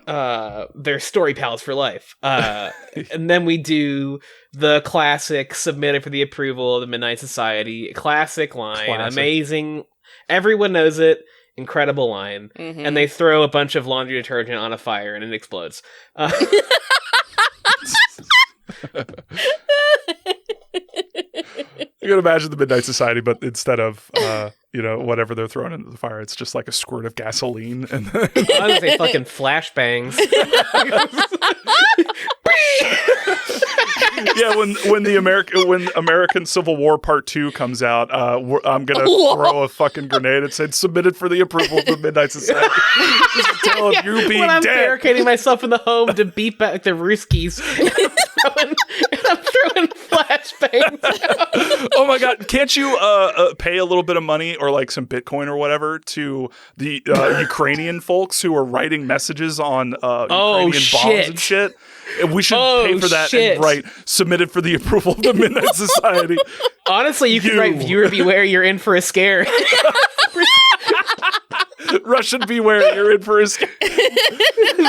Speaker 3: They're story pals for life. And then we do the classic submitted for the approval of the Midnight Society. Classic line. Amazing. Everyone knows it. Incredible line. Mm-hmm. And they throw a bunch of laundry detergent on a fire and it explodes.
Speaker 1: You can imagine the Midnight Society, but instead of whatever they're throwing into the fire, it's just like a squirt of gasoline, and
Speaker 3: I was gonna say fucking flashbangs.
Speaker 1: Yeah, when American Civil War Part 2 comes out, I'm gonna throw a fucking grenade and say submitted for the approval of the Midnight Society. Just to tell of you being
Speaker 3: when I'm
Speaker 1: dead.
Speaker 3: barricading myself in the home to beat back the Ruskies, and I'm throwing flash flashbangs.
Speaker 1: Oh my god! Can't you pay a little bit of money or like some Bitcoin or whatever to the Ukrainian folks who are writing messages on Ukrainian bombs and shit? And we should pay for that and write submitted for the approval of the Midnight Society.
Speaker 3: Honestly, you could write "Viewer beware, you're in for a scare."
Speaker 1: Russian beware, you're in for a scare.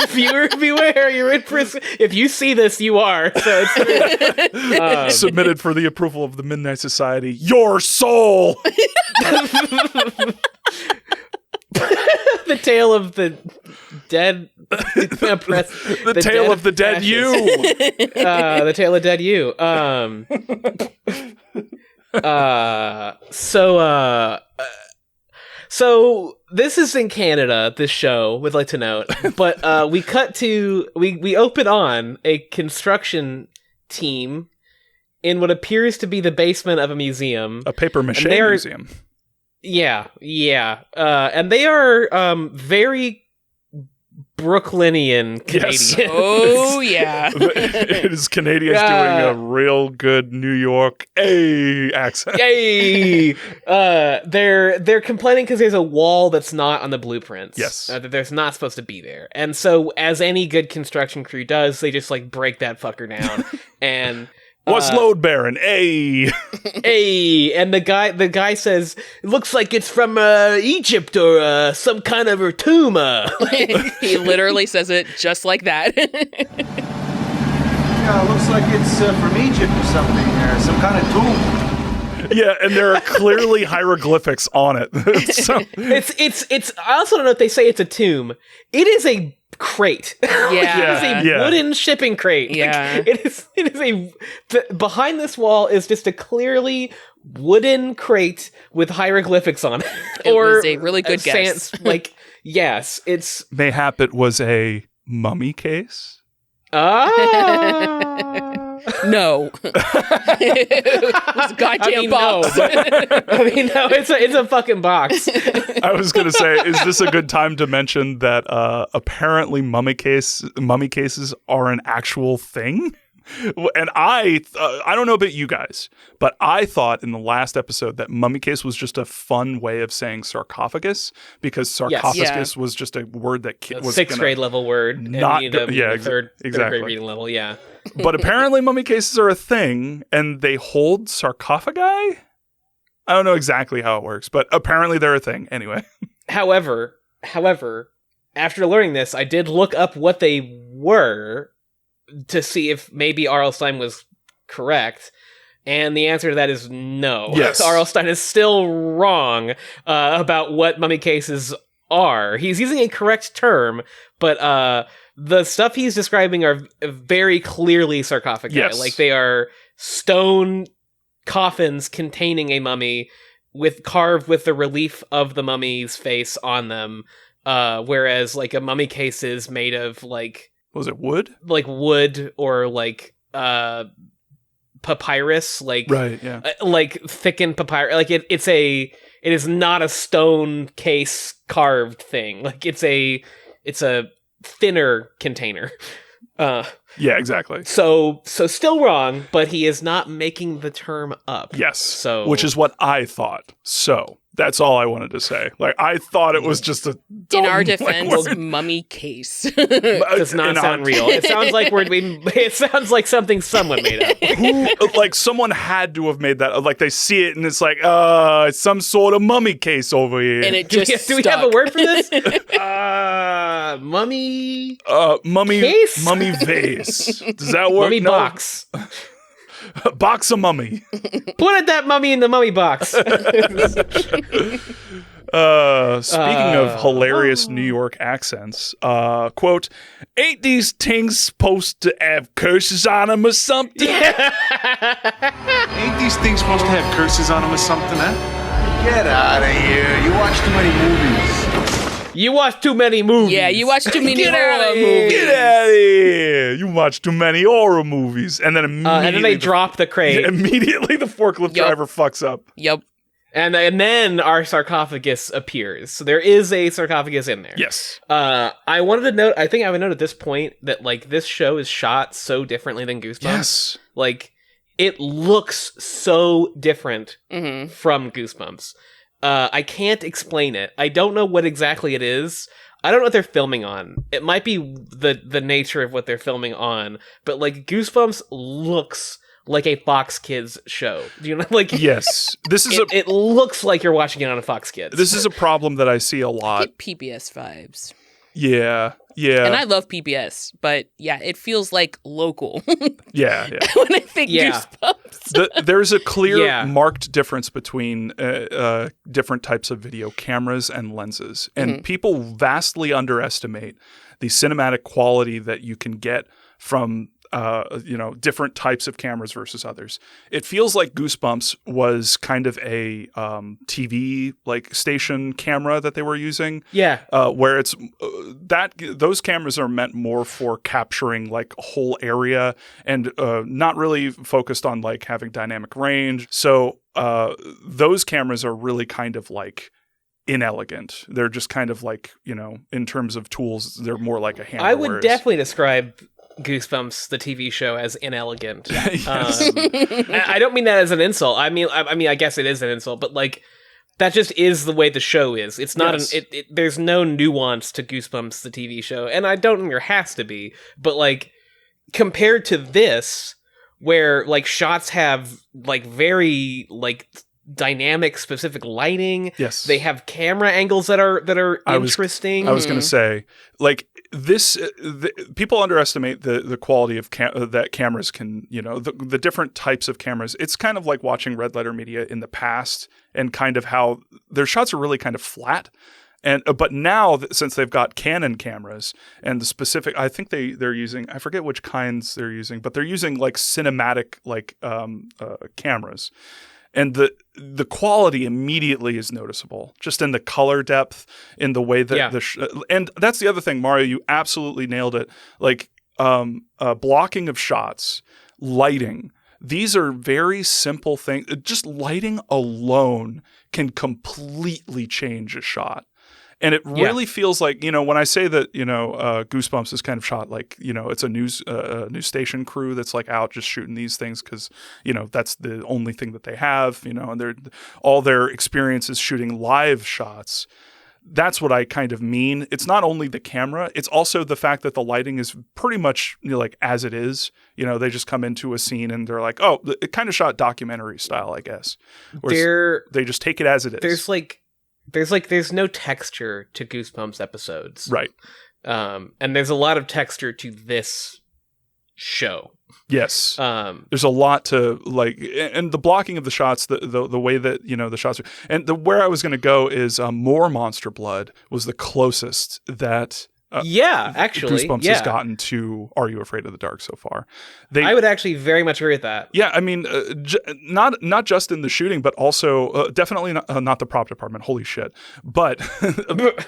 Speaker 3: Viewer beware, you're in for a scare. If you see this, you are. So it's
Speaker 1: submitted for the approval of the Midnight Society. Your soul.
Speaker 3: The tale of the dead.
Speaker 1: The tale of the dead you.
Speaker 3: The tale of dead you. So this is in Canada, this show, would like to note. But we open on a construction team in what appears to be the basement of a museum.
Speaker 1: A paper mache museum.
Speaker 3: Yeah. And they are very Brooklynian Canadians.
Speaker 1: Yes.
Speaker 2: Oh, yeah.
Speaker 1: It is Canadians doing a real good New York accent.
Speaker 3: Yay! They're complaining because there's a wall that's not on the blueprints.
Speaker 1: Yes.
Speaker 3: That there's not supposed to be there. And so, as any good construction crew does, they just like break that fucker down. And
Speaker 1: what's load bearing?
Speaker 3: Hey, and the guy says, it looks like it's from Egypt or some kind of a tomb.
Speaker 2: He literally says it just like that.
Speaker 6: Yeah, it looks like it's from Egypt or something, or some kind of tomb.
Speaker 1: Yeah, and there are clearly hieroglyphics on it. So,
Speaker 3: it's. I also don't know if they say it's a tomb. It is a crate.
Speaker 2: Yeah.
Speaker 3: It is a wooden shipping crate.
Speaker 2: Yeah.
Speaker 3: Like, it is behind this wall is just a clearly wooden crate with hieroglyphics on it.
Speaker 2: It was a really good guess.
Speaker 3: Yes, it's
Speaker 1: mayhap it was a mummy case.
Speaker 2: No. It was a goddamn box.
Speaker 3: No. No, it's a fucking box.
Speaker 1: I was going to say, is this a good time to mention that apparently mummy cases are an actual thing? And I don't know about you guys, but I thought in the last episode that mummy case was just a fun way of saying sarcophagus, because sarcophagus was just a word that was
Speaker 3: sixth grade level word,
Speaker 1: not
Speaker 3: third grade reading level. Yeah,
Speaker 1: but apparently mummy cases are a thing, and they hold sarcophagi. I don't know exactly how it works, but apparently they're a thing anyway.
Speaker 3: However, after learning this, I did look up what they were to see if maybe R.L. Stine was correct, and the answer to that is no.
Speaker 1: Yes.
Speaker 3: R.L. Stine is still wrong about what mummy cases are. He's using a correct term, but the stuff he's describing are very clearly sarcophagi.
Speaker 1: Yes.
Speaker 3: Like, they are stone coffins containing a mummy carved with the relief of the mummy's face on them, whereas like a mummy case is made of like,
Speaker 1: was it wood?
Speaker 3: Like wood or like papyrus, like
Speaker 1: right, yeah,
Speaker 3: like thickened papyrus. Like it is not a stone case carved thing. Like it's a thinner container.
Speaker 1: Yeah, exactly.
Speaker 3: So still wrong, but he is not making the term up.
Speaker 1: Yes.
Speaker 3: So
Speaker 1: which is what I thought. So that's all I wanted to say. Like, I thought it was just a dumb,
Speaker 2: in our defense,
Speaker 1: like,
Speaker 2: mummy case.
Speaker 3: does not sound real. It sounds like it sounds like something someone made up.
Speaker 1: Like someone had to have made that. Like they see it and it's like, it's some sort of mummy case over here.
Speaker 2: And it just
Speaker 3: do we have a word for this? Mummy.
Speaker 1: Mummy
Speaker 3: case?
Speaker 1: Mummy vase. Does that work?
Speaker 3: Mummy box.
Speaker 1: Box of mummy.
Speaker 3: Put that mummy in the mummy box.
Speaker 1: Speaking of hilarious New York accents, quote, ain't these things supposed to have curses on them or something?
Speaker 6: Ain't these things supposed to have curses on them or something, huh? Get out of here. You watch too many movies.
Speaker 3: You watch too many movies.
Speaker 2: Yeah, you watch too many horror
Speaker 1: Get
Speaker 2: movies.
Speaker 1: out of here. You watch too many horror movies. And then immediately
Speaker 3: they drop the crate.
Speaker 1: Immediately the forklift driver fucks up.
Speaker 2: Yep.
Speaker 3: And then our sarcophagus appears. So there is a sarcophagus in there.
Speaker 1: Yes.
Speaker 3: I wanted to note, I think I would note at this point that like this show is shot so differently than Goosebumps.
Speaker 1: Yes.
Speaker 3: Like it looks so different
Speaker 2: Mm-hmm.
Speaker 3: from Goosebumps. I can't explain it. I don't know what exactly it is. I don't know what they're filming on. It might be the nature of what they're filming on, but like Goosebumps looks like a Fox Kids show. Do you know, like,
Speaker 1: Yes, this is
Speaker 3: it looks like you're watching it on a Fox Kids.
Speaker 1: this is a problem that I see a lot.
Speaker 2: Get PBS vibes.
Speaker 1: Yeah.
Speaker 2: And I love PBS, but yeah, it feels like local
Speaker 1: Yeah.
Speaker 2: when I think
Speaker 3: Yeah.
Speaker 2: Goosebumps.
Speaker 1: There's a clear,
Speaker 3: Yeah.
Speaker 1: marked difference between different types of video cameras and lenses. And people vastly underestimate the cinematic quality that you can get from different types of cameras versus others. It feels like Goosebumps was kind of a TV like station camera that they were using.
Speaker 3: Yeah.
Speaker 1: Where it's those cameras are meant more for capturing like a whole area and not really focused on like having dynamic range. So those cameras are really kind of like inelegant. They're just kind of like, in terms of tools, they're more like a hammer.
Speaker 3: I would
Speaker 1: whereas-
Speaker 3: definitely describe Goosebumps, the TV show, as inelegant.
Speaker 1: Yes.
Speaker 3: I don't mean that as an insult. I mean, I guess it is an insult, but like that just is the way the show is. It's not
Speaker 1: Yes.
Speaker 3: there's no nuance to Goosebumps, the TV show, and I don't think there has to be. But like compared to this, where like shots have like very like dynamic, specific lighting.
Speaker 1: Yes.
Speaker 3: They have camera angles that are interesting.
Speaker 1: I was going to say, like this, people underestimate the quality of that cameras can, the different types of cameras. It's kind of like watching Red Letter Media in the past and kind of how their shots are really kind of flat. And but now, since they've got Canon cameras and the specific, I think they're using, I forget which kinds they're using, but they're using like cinematic like cameras. And the quality immediately is noticeable, just in the color depth, in the way that and that's the other thing, Mario, you absolutely nailed it. Like blocking of shots, lighting. These are very simple things. Just lighting alone can completely change a shot. And it really feels like, when I say that, Goosebumps is kind of shot like, it's a news station crew that's like out just shooting these things because, that's the only thing that they have, and all their experience is shooting live shots. That's what I kind of mean. It's not only the camera, it's also the fact that the lighting is pretty much like as it is. They just come into a scene and they're like, oh, it kind of shot documentary style, I guess. They just take it as it is.
Speaker 3: There's no texture to Goosebumps episodes.
Speaker 1: Right.
Speaker 3: And there's a lot of texture to this show.
Speaker 1: Yes. There's a lot to like, and the blocking of the shots, the way that, the shots are, and where I was going to go is more Monster Blood was the closest that
Speaker 3: actually,
Speaker 1: Goosebumps has gotten to Are You Afraid of the Dark so far.
Speaker 3: I would actually very much agree with that.
Speaker 1: Yeah, I mean, not just in the shooting, but also definitely not the prop department. Holy shit! But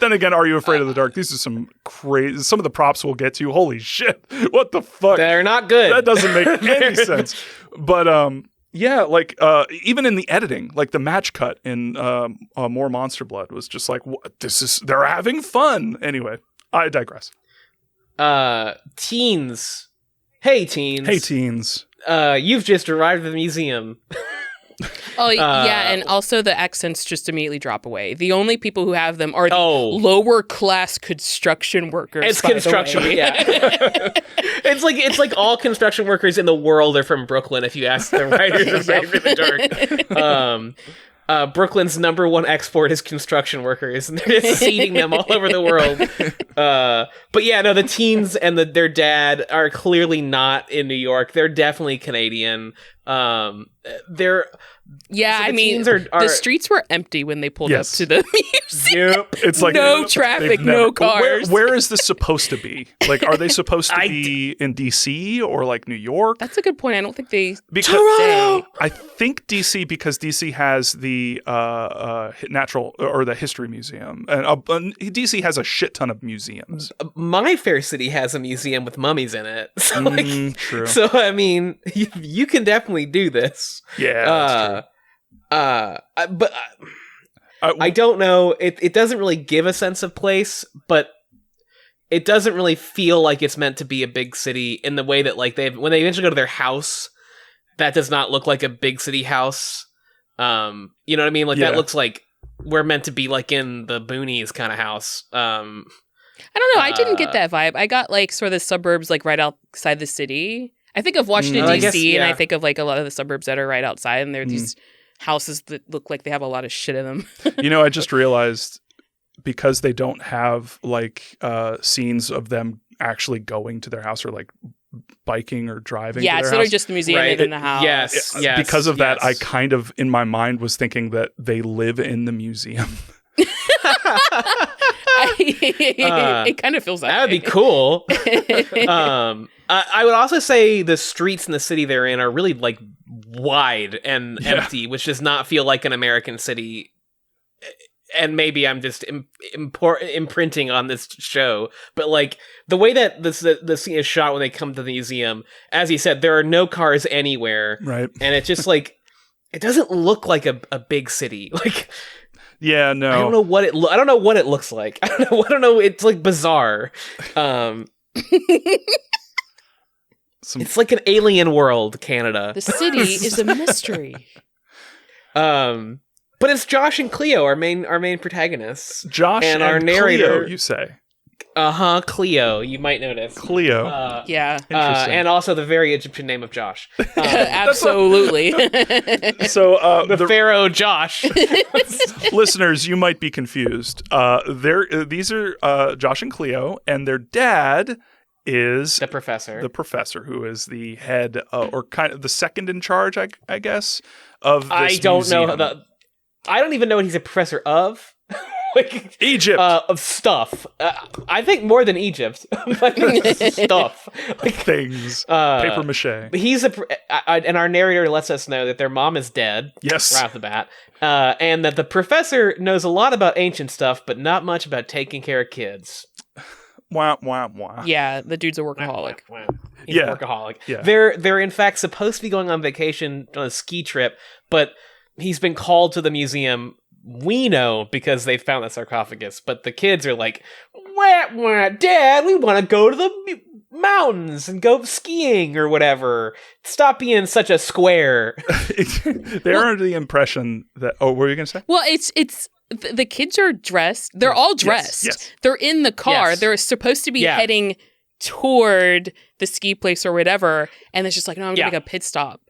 Speaker 1: then again, Are You Afraid of the Dark? These are some crazy. Some of the props we'll get to. Holy shit! What the fuck?
Speaker 3: They're not good.
Speaker 1: That doesn't make any sense. But yeah, like even in the editing, like the match cut in More Monster Blood was just like, what? They're having fun. Anyway. I digress.
Speaker 3: Teens. Hey, teens.
Speaker 1: Hey, teens.
Speaker 3: You've just arrived at the museum.
Speaker 2: Oh, yeah, and also the accents just immediately drop away. The only people who have them are the lower class construction workers.
Speaker 3: It's construction, yeah. It's like all construction workers in the world are from Brooklyn. If you ask the writers of Afraid of the Dark. Brooklyn's number one export is construction workers, and they're just seeding them all over the world. But yeah, no, the teens and their dad are clearly not in New York. They're definitely Canadian. The
Speaker 2: streets were empty when they pulled up to the museum.
Speaker 1: Yep. It's like
Speaker 2: no traffic, no cars.
Speaker 1: Where is this supposed to be? Like, are they supposed to be in DC or like New York?
Speaker 2: That's a good point. I don't think they
Speaker 1: Toronto. I think DC because DC has the natural or the history museum, and DC has a shit ton of museums.
Speaker 3: My fair city has a museum with mummies in it. So,
Speaker 1: true.
Speaker 3: So I mean, you can definitely do this.
Speaker 1: Yeah.
Speaker 3: But I don't know. It doesn't really give a sense of place, but it doesn't really feel like it's meant to be a big city in the way that like when they eventually go to their house, that does not look like a big city house. You know what I mean? Like
Speaker 1: Yeah.
Speaker 3: that looks like we're meant to be like in the boonies kind of house.
Speaker 2: I don't know. I didn't get that vibe. I got like sort of the suburbs like right outside the city. I think of Washington,
Speaker 3: I
Speaker 2: D.C.
Speaker 3: guess,
Speaker 2: and I
Speaker 3: yeah.
Speaker 2: think of like a lot of the suburbs that are right outside, and there are these houses that look like they have a lot of shit in them.
Speaker 1: You know, I just realized because they don't have like scenes of them actually going to their house or like biking or driving.
Speaker 2: Yeah,
Speaker 1: to
Speaker 2: it's
Speaker 1: their
Speaker 2: literally
Speaker 1: house.
Speaker 2: just the museum
Speaker 3: Right.
Speaker 2: and then the house.
Speaker 3: Yes, yes.
Speaker 1: Because of that, I
Speaker 3: yes.
Speaker 1: kind of in my mind was thinking that they live in the museum.
Speaker 2: It kind of feels
Speaker 3: That would be
Speaker 2: way.
Speaker 3: cool. I would also say the streets in the city they're in are really like wide and empty, which does not feel like an American city. And maybe I'm just imprinting on this show, but like the way that the scene is shot when they come to the museum, as you said, there are no cars anywhere,
Speaker 1: Right.
Speaker 3: and it's just like it doesn't look like a big city. Like
Speaker 1: Yeah, no.
Speaker 3: I don't know what I don't know what it looks like. I don't know. It's like bizarre. It's like an alien world, Canada.
Speaker 2: The city is a mystery.
Speaker 3: But it's Josh and Cleo, our main protagonists.
Speaker 1: Josh
Speaker 3: and
Speaker 1: and
Speaker 3: our narrator,
Speaker 1: Cleo, you say.
Speaker 3: Cleo. You might notice.
Speaker 1: Cleo.
Speaker 2: Yeah,
Speaker 1: Interesting.
Speaker 3: and also the very Egyptian name of Josh,
Speaker 2: absolutely.
Speaker 1: So
Speaker 3: the Pharaoh Josh.
Speaker 1: listeners, you might be confused. These are Josh and Cleo, and their dad is
Speaker 3: The professor,
Speaker 1: who is the head or kind of the second in charge, I guess, of this
Speaker 3: I don't
Speaker 1: museum.
Speaker 3: know. I don't even know what he's a professor of. Like
Speaker 1: Egypt.
Speaker 3: of stuff. I think more than Egypt. I think it's stuff. Like
Speaker 1: Things. Paper mache.
Speaker 3: he's and our narrator lets us know that their mom is dead.
Speaker 1: Yes.
Speaker 3: Right off the bat, and that the professor knows a lot about ancient stuff, but not much about taking care of kids.
Speaker 1: Wah, wah, wah.
Speaker 2: Yeah, the dude's a workaholic.
Speaker 3: He's
Speaker 1: Yeah.
Speaker 3: a workaholic.
Speaker 1: Yeah.
Speaker 3: They're in fact supposed to be going on vacation on a ski trip, but he's been called to the museum. We know because they found the sarcophagus, but the kids are like, wah, wah, Dad, we want to go to the mountains and go skiing or whatever. Stop being such a square.
Speaker 1: They're under the impression that. Oh, what were you going to say?
Speaker 2: Well, it's the kids are dressed. They're all dressed.
Speaker 1: yes.
Speaker 2: They're in the car.
Speaker 3: Yes.
Speaker 2: They're supposed to be
Speaker 3: Yeah.
Speaker 2: heading toward the ski place or whatever, and it's just like, no, I'm gonna
Speaker 3: Yeah.
Speaker 2: make a pit stop.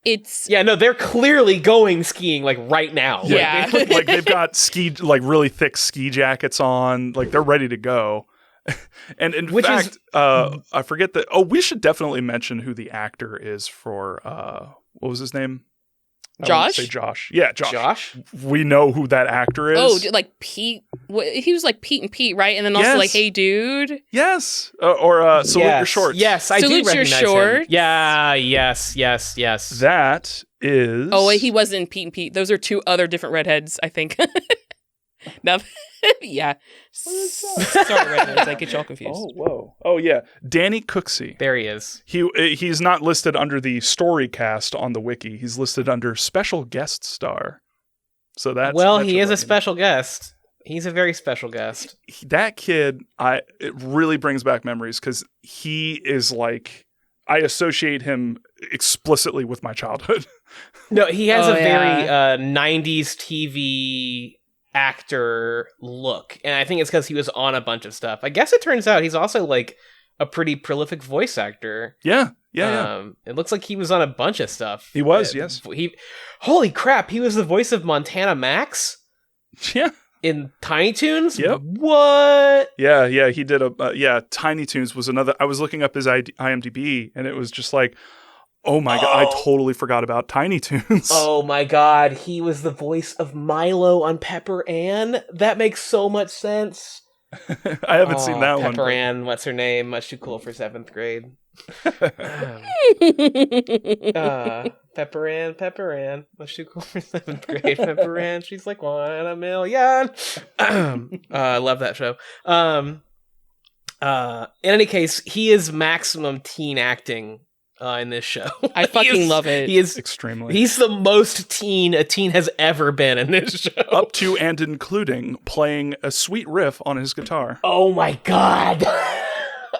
Speaker 2: It's
Speaker 3: Yeah, no, they're clearly going skiing like right now.
Speaker 2: Yeah.
Speaker 1: Like they've got really thick ski jackets on. Like they're ready to go. And in
Speaker 3: Which is-
Speaker 1: fact, I forget that. Oh, we should definitely mention who the actor is for. What was his name? I wanna
Speaker 2: Josh?
Speaker 1: say Josh. Yeah, Josh.
Speaker 3: Josh?
Speaker 1: We know who that actor is.
Speaker 2: oh, like Pete. He was like Pete and Pete, right? And then also like,
Speaker 1: Yes.
Speaker 2: hey, dude.
Speaker 1: Yes. Or Salute Your Shorts.
Speaker 3: Yes, I do
Speaker 2: Salute Your
Speaker 3: recognize him.
Speaker 2: Shorts.
Speaker 3: Yeah, yes.
Speaker 1: That is.
Speaker 2: Oh, wait, he wasn't Pete and Pete. Those are two other different redheads, I think. No, yeah. Sorry, redheads. I get y'all confused.
Speaker 1: Oh, whoa. Oh, yeah. Danny Cooksey.
Speaker 3: There he is.
Speaker 1: He's not listed under the story cast on the wiki. He's listed under special guest star. So that
Speaker 3: He is a special guest. He's a very special guest.
Speaker 1: That kid, it really brings back memories because he is like, I associate him explicitly with my childhood.
Speaker 3: No, he has
Speaker 2: Oh,
Speaker 3: a very
Speaker 2: yeah.
Speaker 3: 90s TV actor look. And I think it's because he was on a bunch of stuff. I guess it turns out he's also like a pretty prolific voice actor.
Speaker 1: Yeah.
Speaker 3: It looks like he was on a bunch of stuff.
Speaker 1: He was, yes.
Speaker 3: Holy crap, he was the voice of Montana Max
Speaker 1: Yeah.
Speaker 3: in Tiny Toons?
Speaker 1: Yep.
Speaker 3: What?
Speaker 1: Yeah. He did Tiny Toons was another. I was looking up his IMDb and it was just like, oh my God, I totally forgot about Tiny Toons.
Speaker 3: Oh my god, he was the voice of Milo on Pepper Ann? That makes so much sense.
Speaker 1: I haven't seen that one.
Speaker 3: Pepper Ann, what's her name? Much too cool for 7th grade. Pepper Ann, much too cool for 7th grade. Pepper Ann, she's like 1 in a million. I love that show. In any case, he is maximum teen acting in this show.
Speaker 2: I fucking love it.
Speaker 3: He is
Speaker 1: Extremely.
Speaker 3: He's the most teen a teen has ever been in this show.
Speaker 1: Up to and including playing a sweet riff on his guitar.
Speaker 3: Oh my god.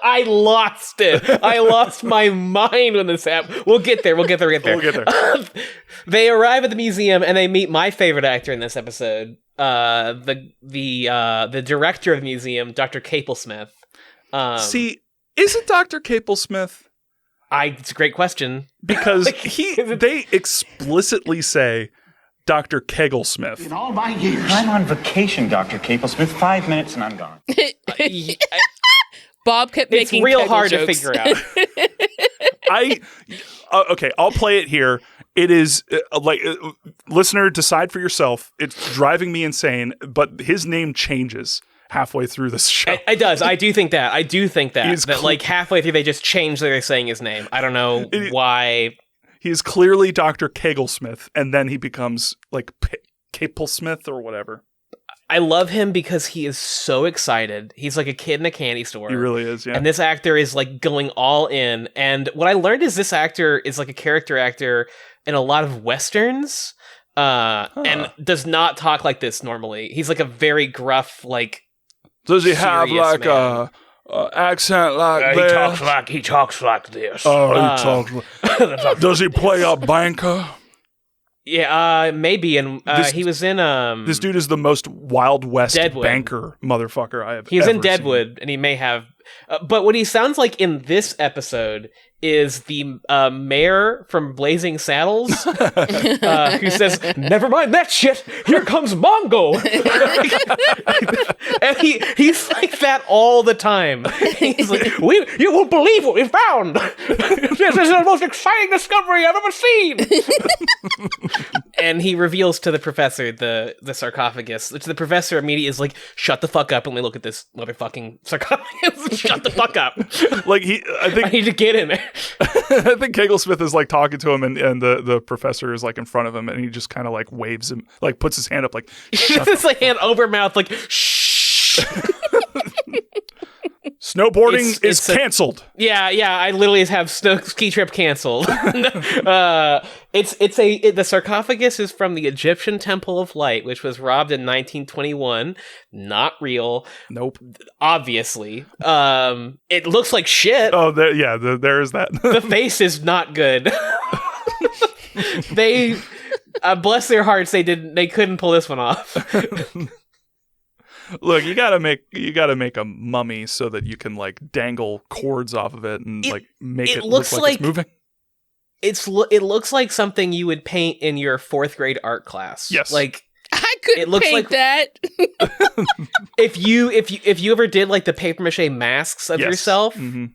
Speaker 3: I lost it. I lost my mind when this happened. We'll get there. They arrive at the museum and they meet my favorite actor in this episode, the director of the museum, Dr. Capelsmith.
Speaker 1: See, is it Dr. Capelsmith?
Speaker 3: It's a great question
Speaker 1: Because they explicitly say Dr. Kegelsmith.
Speaker 6: In all my years.
Speaker 7: I'm on vacation, Dr. Capelsmith. 5 minutes and I'm gone.
Speaker 2: Bob kept
Speaker 3: It's
Speaker 2: making
Speaker 3: real
Speaker 2: Kegel
Speaker 3: hard
Speaker 2: jokes.
Speaker 3: to figure out.
Speaker 1: Okay, I'll play it here. It is listener, decide for yourself. It's driving me insane, but his name changes halfway through this show.
Speaker 3: It does. I do think that.
Speaker 1: He's
Speaker 3: That like halfway through they just change the way they're saying his name. I don't know why.
Speaker 1: He is clearly Dr. Kegelsmith, and then he becomes like Capelsmith or whatever.
Speaker 3: I love him because he is so excited. He's like a kid in a candy store.
Speaker 1: He really is, yeah.
Speaker 3: And this actor is like going all in. And what I learned is this actor is like a character actor in a lot of Westerns, and does not talk like this normally. He's like a very gruff, like.
Speaker 1: Does he have
Speaker 3: serious
Speaker 1: like
Speaker 3: man.
Speaker 1: a accent like
Speaker 3: He
Speaker 1: this?
Speaker 3: he talks like this.
Speaker 1: Oh, he talks. Does he play a banker?
Speaker 3: Yeah, maybe. And he was in
Speaker 1: This dude is the most Wild West
Speaker 3: Deadwood.
Speaker 1: banker motherfucker I have.
Speaker 3: He was in
Speaker 1: ever
Speaker 3: Deadwood, and he may have. But what he sounds like in this episode is the mayor from Blazing Saddles, who says, "Never mind that shit. Here comes Mongo," and he's like that all the time. He's like, "You won't believe what we found. This is the most exciting discovery I've ever seen." And he reveals to the professor the sarcophagus, which the professor immediately is like, "Shut the fuck up and let me look at this motherfucking sarcophagus. Shut the fuck up."
Speaker 1: Like I think
Speaker 3: need to get in there.
Speaker 1: I think Kegelsmith is like talking to him, and the professor is like in front of him, and he just kind of like waves him, like puts his hand up, like shut
Speaker 3: It's like hand over mouth, like shh.
Speaker 1: Snowboarding is canceled.
Speaker 3: Yeah. I literally have ski trip canceled. The sarcophagus is from the Egyptian Temple of Light, which was robbed in 1921. Not real.
Speaker 1: Nope.
Speaker 3: Obviously. It looks like shit.
Speaker 1: Oh, there is that.
Speaker 3: The face is not good. They, bless their hearts, they couldn't pull this one off.
Speaker 1: Look, you gotta make a mummy so that you can like dangle cords off of it and like make it look like it's moving.
Speaker 3: It looks like something you would paint in your 4th grade art class.
Speaker 1: Yes,
Speaker 3: like
Speaker 2: I couldn't paint that.
Speaker 3: if you ever did like the paper mache masks of yourself,
Speaker 1: mm-hmm.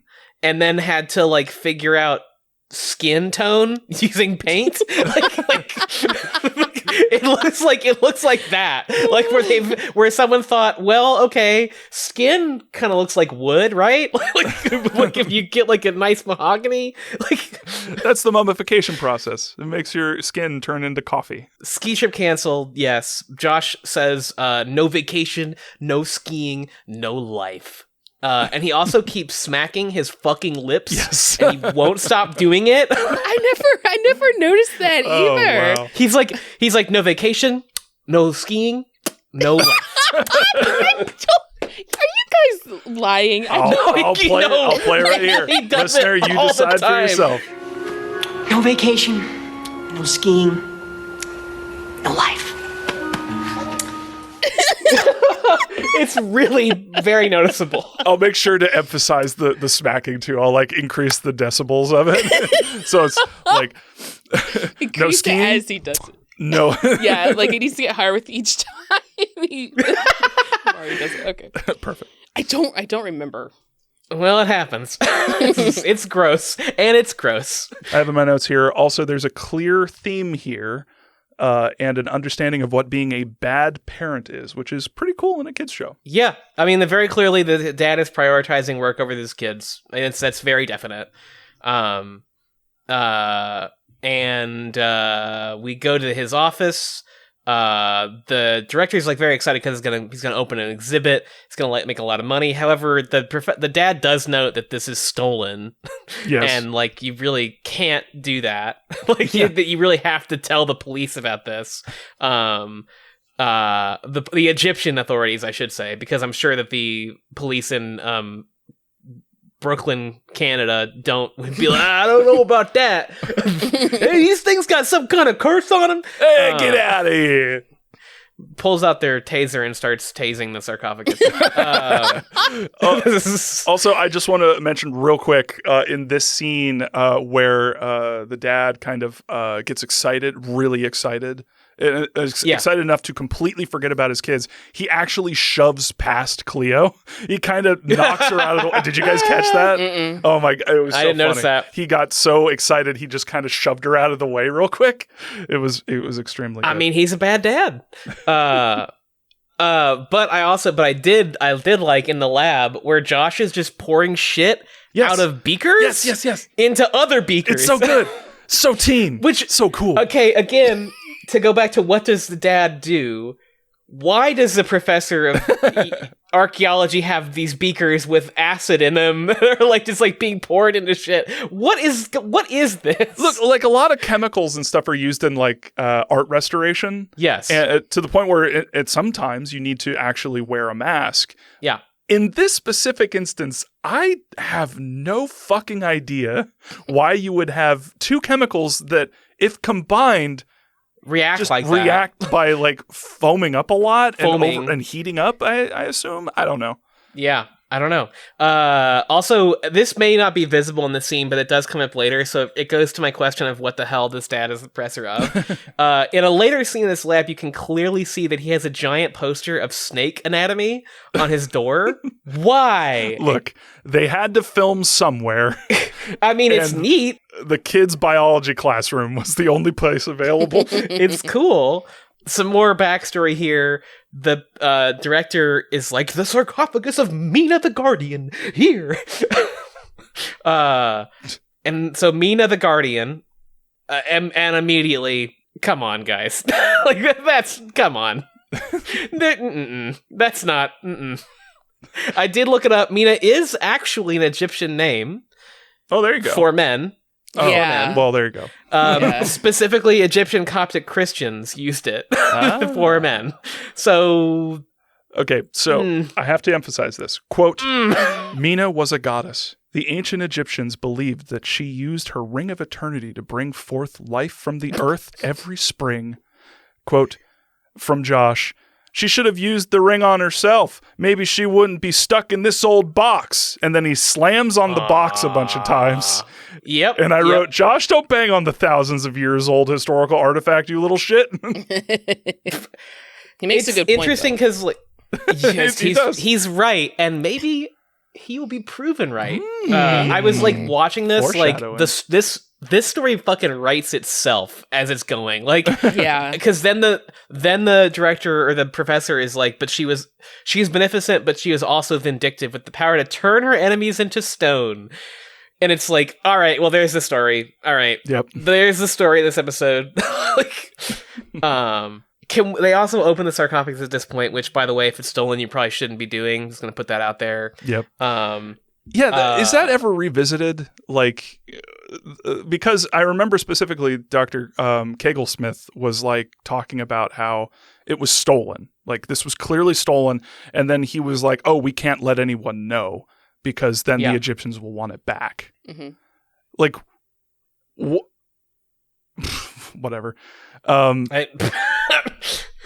Speaker 3: and then had to like figure out skin tone using paint, like it looks like that, like where someone thought, well, okay, skin kind of looks like wood, right? like if you get like a nice mahogany, like
Speaker 1: that's the mummification process. It makes your skin turn into coffee.
Speaker 3: Ski trip canceled. Yes, Josh says no vacation, no skiing, no life. And he also keeps smacking his fucking lips.
Speaker 1: Yes.
Speaker 3: And he won't stop doing it.
Speaker 2: I never noticed that either.
Speaker 1: Wow.
Speaker 3: He's like no vacation, no skiing, no life.
Speaker 2: Are you guys lying?
Speaker 1: I'll play it right here.
Speaker 3: He does
Speaker 1: Listener,
Speaker 3: it
Speaker 1: you
Speaker 3: all the
Speaker 1: decide for
Speaker 3: time.
Speaker 1: yourself.
Speaker 4: No vacation, no skiing, no life.
Speaker 3: It's really very noticeable.
Speaker 1: I'll make sure to emphasize the smacking too. I'll like increase the decibels of it. So it's like no
Speaker 2: Increase it
Speaker 1: skiing.
Speaker 2: as he does it.
Speaker 1: No.
Speaker 2: Yeah, like it needs to get higher with each time he does it. Okay.
Speaker 1: Perfect.
Speaker 2: I don't remember.
Speaker 3: Well, it happens. It's gross, and it's gross.
Speaker 1: I have in my notes here. Also, there's a clear theme here. And an understanding of what being a bad parent is, which is pretty cool in a kids show.
Speaker 3: Yeah, I mean, very clearly the dad is prioritizing work over his kids. That's very definite. And we go to his office. The director's like very excited because he's gonna open an exhibit. It's gonna make a lot of money. However, the dad does note that this is stolen.
Speaker 1: Yes.
Speaker 3: And like you really can't do that. Like you really have to tell the police about this. The Egyptian authorities, I should say, because I'm sure that the police in Brooklyn, Canada, don't be like, I don't know about that. Hey, these things got some kind of curse on them.
Speaker 1: Hey, get out of here.
Speaker 3: Pulls out their taser and starts tasing the sarcophagus.
Speaker 1: Also, I just want to mention real quick in this scene where the dad kind of gets excited, really excited. Excited enough to completely forget about his kids. He actually shoves past Cleo. He kind of knocks her out of the. Did you guys catch that?
Speaker 2: Mm-mm.
Speaker 1: Oh my god, it was so
Speaker 3: I didn't
Speaker 1: funny.
Speaker 3: notice that.
Speaker 1: He got so excited he just kind of shoved her out of the way real quick. It was extremely good.
Speaker 3: I mean, he's a bad dad. But I did like in the lab where Josh is just pouring shit out of beakers.
Speaker 1: Yes.
Speaker 3: Into other beakers.
Speaker 1: It's so good. So teen.
Speaker 3: Which
Speaker 1: so cool.
Speaker 3: Okay, again, to go back to what does the dad do? Why does the professor of archaeology have these beakers with acid in them that are like just like being poured into shit? What is this?
Speaker 1: Look, like a lot of chemicals and stuff are used in like art restoration.
Speaker 3: Yes.
Speaker 1: And to the point where it sometimes you need to actually wear a mask.
Speaker 3: Yeah.
Speaker 1: In this specific instance, I have no fucking idea why you would have two chemicals that, if combined,
Speaker 3: react
Speaker 1: by like foaming up a lot and heating up. I assume. I don't know.
Speaker 3: Yeah, I don't know. Also, this may not be visible in the scene, but it does come up later, so it goes to my question of what the hell this dad is the professor of. In a later scene in this lab, you can clearly see that he has a giant poster of snake anatomy on his door. Why?
Speaker 1: Look, they had to film somewhere.
Speaker 3: I mean, it's neat.
Speaker 1: The kids' biology classroom was the only place available.
Speaker 3: It's cool. Some more backstory here. The director is like, the sarcophagus of Mina the Guardian here. And so Mina the Guardian, and immediately, come on, guys. Come on. That's not. I did look it up. Mina is actually an Egyptian name.
Speaker 1: Oh, there you go.
Speaker 3: For men.
Speaker 1: Oh,
Speaker 2: Yeah.
Speaker 1: well, there you go.
Speaker 3: Specifically, Egyptian Coptic Christians used it for men. So,
Speaker 1: okay, so I have to emphasize this. Quote, Mina was a goddess. The ancient Egyptians believed that she used her ring of eternity to bring forth life from the earth every spring. Quote, from Josh, she should have used the ring on herself. Maybe she wouldn't be stuck in this old box. And then he slams on the box a bunch of times.
Speaker 3: Yep.
Speaker 1: And I wrote, Josh, don't bang on the thousands of years old historical artifact, you little shit.
Speaker 2: He makes a good point.
Speaker 3: Interesting because, like, yes,
Speaker 1: He does.
Speaker 3: he's right, and maybe he will be proven right. I was like watching this, like this story fucking writes itself as it's going, like,
Speaker 2: Yeah.
Speaker 3: Because then the director or the professor is like, but she's beneficent, but she was also vindictive with the power to turn her enemies into stone. And it's like, all right, well, there's the story. All right,
Speaker 1: Yep.
Speaker 3: there's the story of this episode. Can they also open the sarcophagus at this point? Which, by the way, if it's stolen, you probably shouldn't be doing. I'm just gonna put that out there.
Speaker 1: Yep. Is that ever revisited? Like, because I remember specifically Dr. Kegelsmith was like talking about how it was stolen. Like, this was clearly stolen. And then he was like, oh, we can't let anyone know because then the Egyptians will want it back.
Speaker 2: Mm-hmm.
Speaker 1: Like, whatever.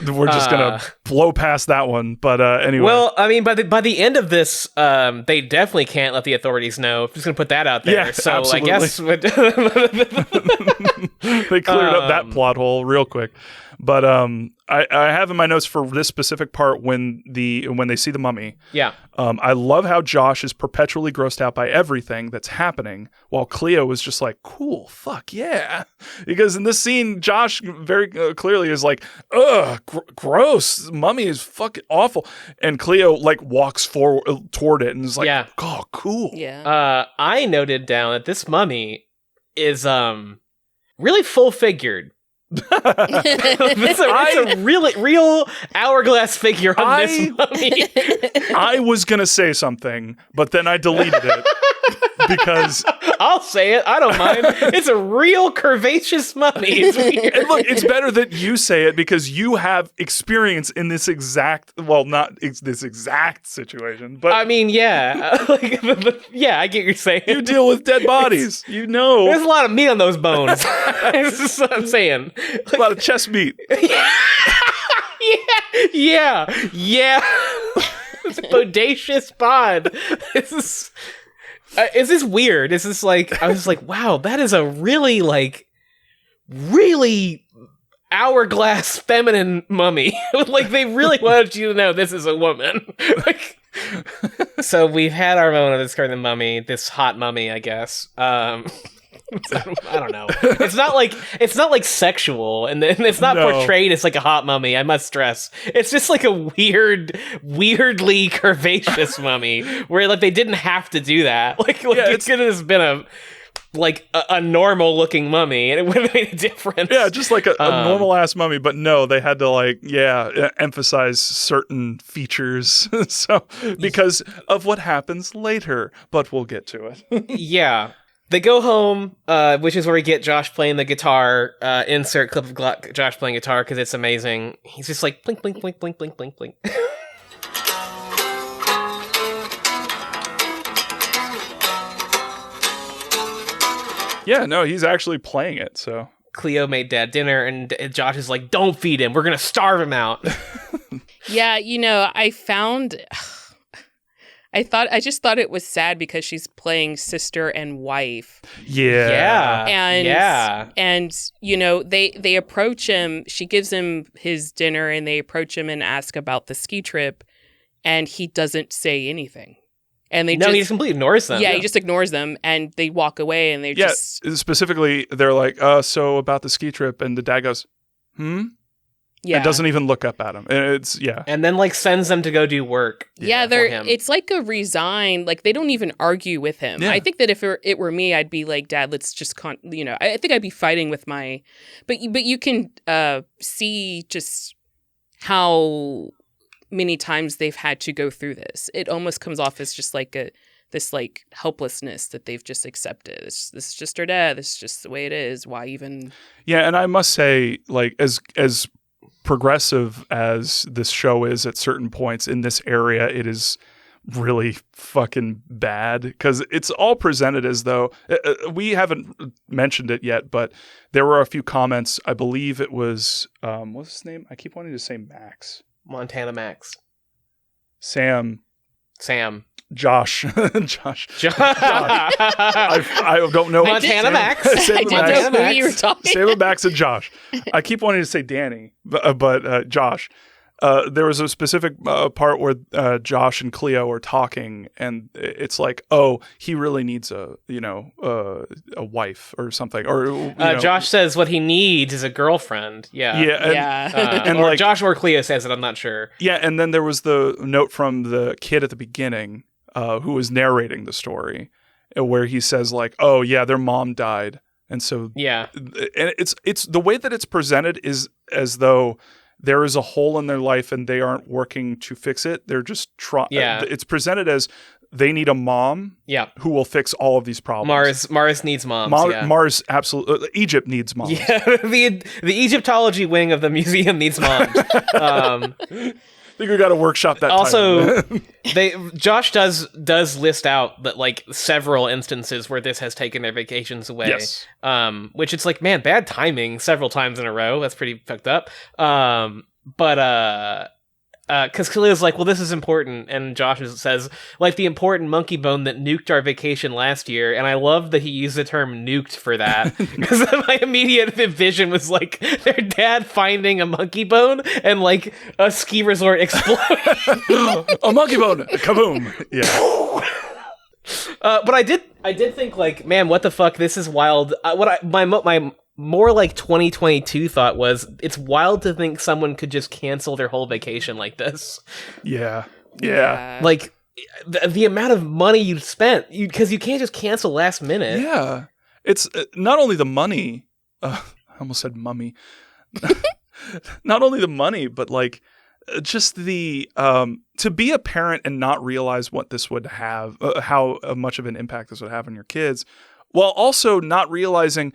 Speaker 1: We're just gonna blow past that one, but anyway.
Speaker 3: Well, I mean, by the end of this, they definitely can't let the authorities know. I'm just gonna put that out there.
Speaker 1: Yeah,
Speaker 3: so
Speaker 1: absolutely.
Speaker 3: I guess
Speaker 1: they cleared up that plot hole real quick. But I have in my notes for this specific part when they see the mummy.
Speaker 3: Yeah.
Speaker 1: I love how Josh is perpetually grossed out by everything that's happening, while Cleo is just like, cool, fuck yeah. Because in this scene, Josh very clearly is like, ugh, gross. Mummy is fucking awful. And Cleo like walks forward toward it and is like, oh, cool.
Speaker 2: Yeah.
Speaker 3: I noted down that this mummy is really full figured. It's a really real hourglass figure on this mummy.
Speaker 1: I was gonna say something, but then I deleted it because
Speaker 3: I'll say it. I don't mind. It's a real curvaceous mummy. It's weird.
Speaker 1: And look, it's better that you say it because you have experience in this exact, well, not this exact situation, but
Speaker 3: I mean, yeah. Yeah, I get what you're saying.
Speaker 1: you deal with dead bodies. You know.
Speaker 3: There's a lot of meat on those bones. This is what I'm saying.
Speaker 1: A lot of chest meat.
Speaker 3: Yeah. It's a bodacious pod. Is this weird? Is this like, I was like, wow, that is a really hourglass feminine mummy. Like, they really wanted you to know this is a woman. Like, so we've had our moment of this kind of mummy, this hot mummy, I guess. I don't know. It's not like sexual, and it's not portrayed as like a hot mummy. I must stress, it's just like a weirdly curvaceous mummy, where like they didn't have to do that. Like it could have been a normal looking mummy, and it would have made a difference.
Speaker 1: Yeah, just like a normal ass mummy, but no, they had to emphasize certain features. So because of what happens later, but we'll get to it.
Speaker 3: Yeah. They go home, which is where we get Josh playing the guitar. Insert clip of Josh playing guitar because it's amazing. He's just like blink, blink, blink, blink, blink, blink, blink.
Speaker 1: Yeah, no, he's actually playing it. So
Speaker 3: Cleo made Dad dinner, and Josh is like, "Don't feed him. We're gonna starve him out."
Speaker 2: Yeah, I just thought it was sad because she's playing sister and wife.
Speaker 1: yeah.
Speaker 2: And they approach him, she gives him his dinner, and they approach him and ask about the ski trip, and he doesn't say anything. And he just
Speaker 3: completely ignores them.
Speaker 2: Yeah, he just ignores them, and they walk away, and
Speaker 1: Specifically, they're like, so about the ski trip, and the dad goes,
Speaker 2: Yeah.
Speaker 1: And doesn't even look up at him. And
Speaker 3: and then sends them to go do work.
Speaker 2: Yeah, it's like a resign. Like, they don't even argue with him.
Speaker 1: Yeah.
Speaker 2: I think that if it were me, I'd be like, Dad, let's just I think I'd be fighting with my. But you can see just how many times they've had to go through this. It almost comes off as just like this helplessness that they've just accepted. This is just our dad. This is just the way it is. Why even?
Speaker 1: Yeah, and I must say, as progressive as this show is at certain points in this area, it is really fucking bad because it's all presented as though we haven't mentioned it yet, but there were a few comments. I believe it was what's his name? I keep wanting to say Max.
Speaker 3: Montana Max.
Speaker 1: Sam. Josh. I don't know.
Speaker 3: Montana Max.
Speaker 2: I didn't know who you were talking.
Speaker 1: Sam Max and Josh. I keep wanting to say Danny, but Josh. There was a specific part where Josh and Cleo are talking, and it's like, oh, he really needs a wife or something. Or
Speaker 3: Josh says what he needs is a girlfriend. Yeah.
Speaker 1: And
Speaker 3: or Josh or Cleo says it. I'm not sure.
Speaker 1: Yeah, and then there was the note from the kid at the beginning who was narrating the story, where he says oh yeah, their mom died, and so
Speaker 3: yeah,
Speaker 1: and it's the way that it's presented is as though there is a hole in their life and they aren't working to fix it. They're just trying.
Speaker 3: Yeah.
Speaker 1: It's presented as they need a mom.
Speaker 3: Yeah.
Speaker 1: Who will fix all of these problems.
Speaker 3: Mars needs moms.
Speaker 1: Mars absolutely. Egypt needs moms.
Speaker 3: Yeah. the Egyptology wing of the museum needs moms.
Speaker 1: I think we got to workshop that.
Speaker 3: Also, Josh does list out that several instances where this has taken their vacations away.
Speaker 1: Yes.
Speaker 3: Which it's man, bad timing several times in a row. That's pretty fucked up. Because Khalil's well, this is important, and Josh says, the important monkey bone that nuked our vacation last year, and I love that he used the term nuked for that, because my immediate vision was their dad finding a monkey bone, and a ski resort exploding.
Speaker 1: A monkey bone, kaboom! Yeah.
Speaker 3: But I did think man, what the fuck? This is wild. My more 2022 thought was, it's wild to think someone could just cancel their whole vacation like this.
Speaker 1: Yeah.
Speaker 3: The amount of money you spent, because you can't just cancel last minute.
Speaker 1: Yeah. It's not only the money. I almost said mummy. Not only the money, but just the to be a parent and not realize what this would have, how much of an impact this would have on your kids, while also not realizing,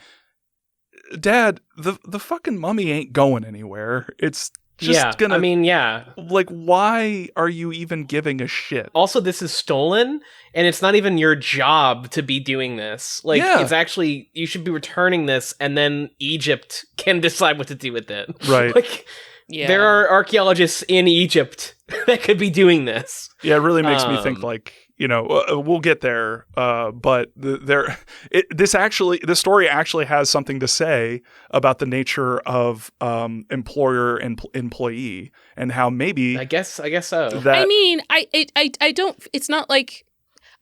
Speaker 1: Dad, the fucking mummy ain't going anywhere. It's just gonna.
Speaker 3: I mean, yeah.
Speaker 1: Like, why are you even giving a shit?
Speaker 3: Also, this is stolen, and it's not even your job to be doing this. Like, it's actually, you should be returning this, and then Egypt can decide what to do with it.
Speaker 1: Right.
Speaker 3: Like, there are archaeologists in Egypt that could be doing this.
Speaker 1: Yeah, it really makes me think, like, you know, we'll get there, but the story actually has something to say about the nature of employer and employee, and how maybe
Speaker 3: I guess so.
Speaker 2: I mean, I don't. It's not like.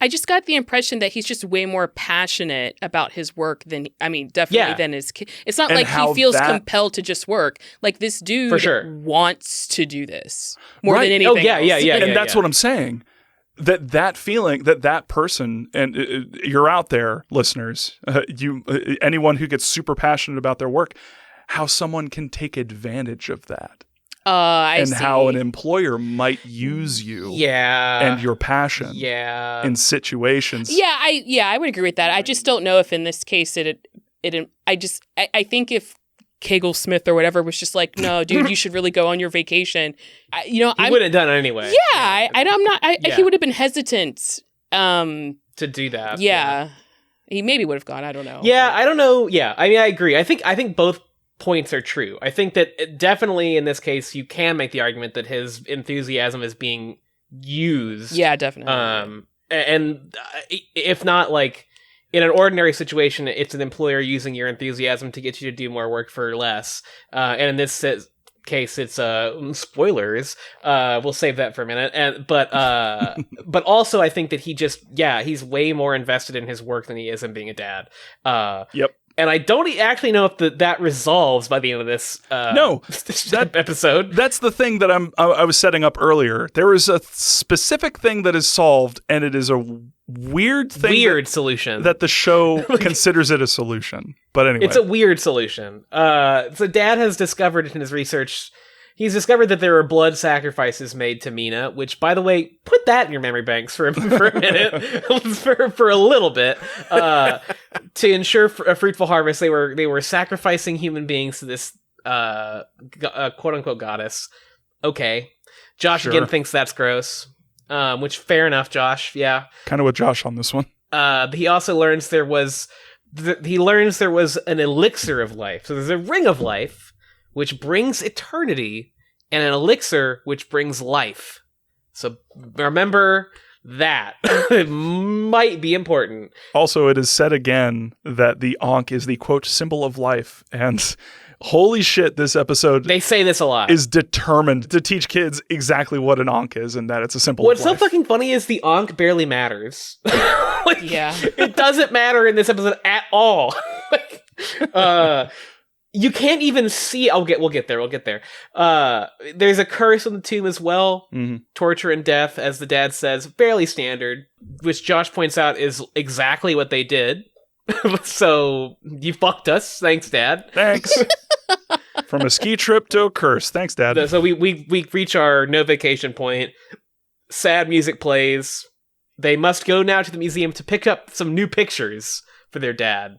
Speaker 2: I just got the impression that he's just way more passionate about his work than, I mean, definitely than his kid. It's not like he feels compelled to just work. Like, this dude wants to do this more than anything else.
Speaker 1: And that's what I'm saying. That feeling, that person, and you're out there, listeners, anyone who gets super passionate about their work, how someone can take advantage of that.
Speaker 2: I see.
Speaker 1: How an employer might use you and your passion in situations.
Speaker 2: I would agree with that. I just don't know if in this case I think if Kegel Smith or whatever was just like, no, dude, you should really go on your vacation.
Speaker 3: He wouldn't have done it anyway.
Speaker 2: Yeah, I'm not. He would have been hesitant
Speaker 3: to do that.
Speaker 2: Yeah, he maybe would have gone. I don't know.
Speaker 3: Yeah, I don't know. Yeah, I mean, I agree. I think both points are true. I think that definitely in this case you can make the argument that his enthusiasm is being used.
Speaker 2: Yeah, definitely.
Speaker 3: And if not, like, in an ordinary situation, it's an employer using your enthusiasm to get you to do more work for less. And in this case, it's spoilers. We'll save that for a minute. But also, I think that he's way more invested in his work than he is in being a dad.
Speaker 1: Yep.
Speaker 3: And I don't actually know if that resolves by the end of this episode.
Speaker 1: That's the thing that I was setting up earlier. There is a specific thing that is solved, and it is a weird
Speaker 3: solution
Speaker 1: that the show considers it a solution. But anyway,
Speaker 3: it's a weird solution. So Dad has discovered in his research. He's discovered that there are blood sacrifices made to Mina, which, by the way, put that in your memory banks for a minute, for a little bit, to ensure a fruitful harvest. They were sacrificing human beings to this quote unquote goddess. Okay, Josh again thinks that's gross, which fair enough, Josh. Yeah,
Speaker 1: kind of with Josh on this one.
Speaker 3: He also learns there was an elixir of life. So there's a ring of life, which brings eternity, and an elixir which brings life. So remember that. It might be important.
Speaker 1: Also, it is said again that the ankh is the, quote, symbol of life. And holy shit, this episode...
Speaker 3: They say this a lot.
Speaker 1: ...is determined to teach kids exactly what an ankh is, and that it's a symbol of life.
Speaker 3: What's so fucking funny is the ankh barely matters. It doesn't matter in this episode at all. You can't even see. We'll get there. There's a curse on the tomb as well.
Speaker 1: Mm-hmm.
Speaker 3: Torture and death, as the dad says, fairly standard, which Josh points out is exactly what they did. So you fucked us. Thanks, Dad.
Speaker 1: Thanks. From a ski trip to a curse. Thanks, Dad.
Speaker 3: So we reach our no vacation point. Sad music plays. They must go now to the museum to pick up some new pictures for their dad.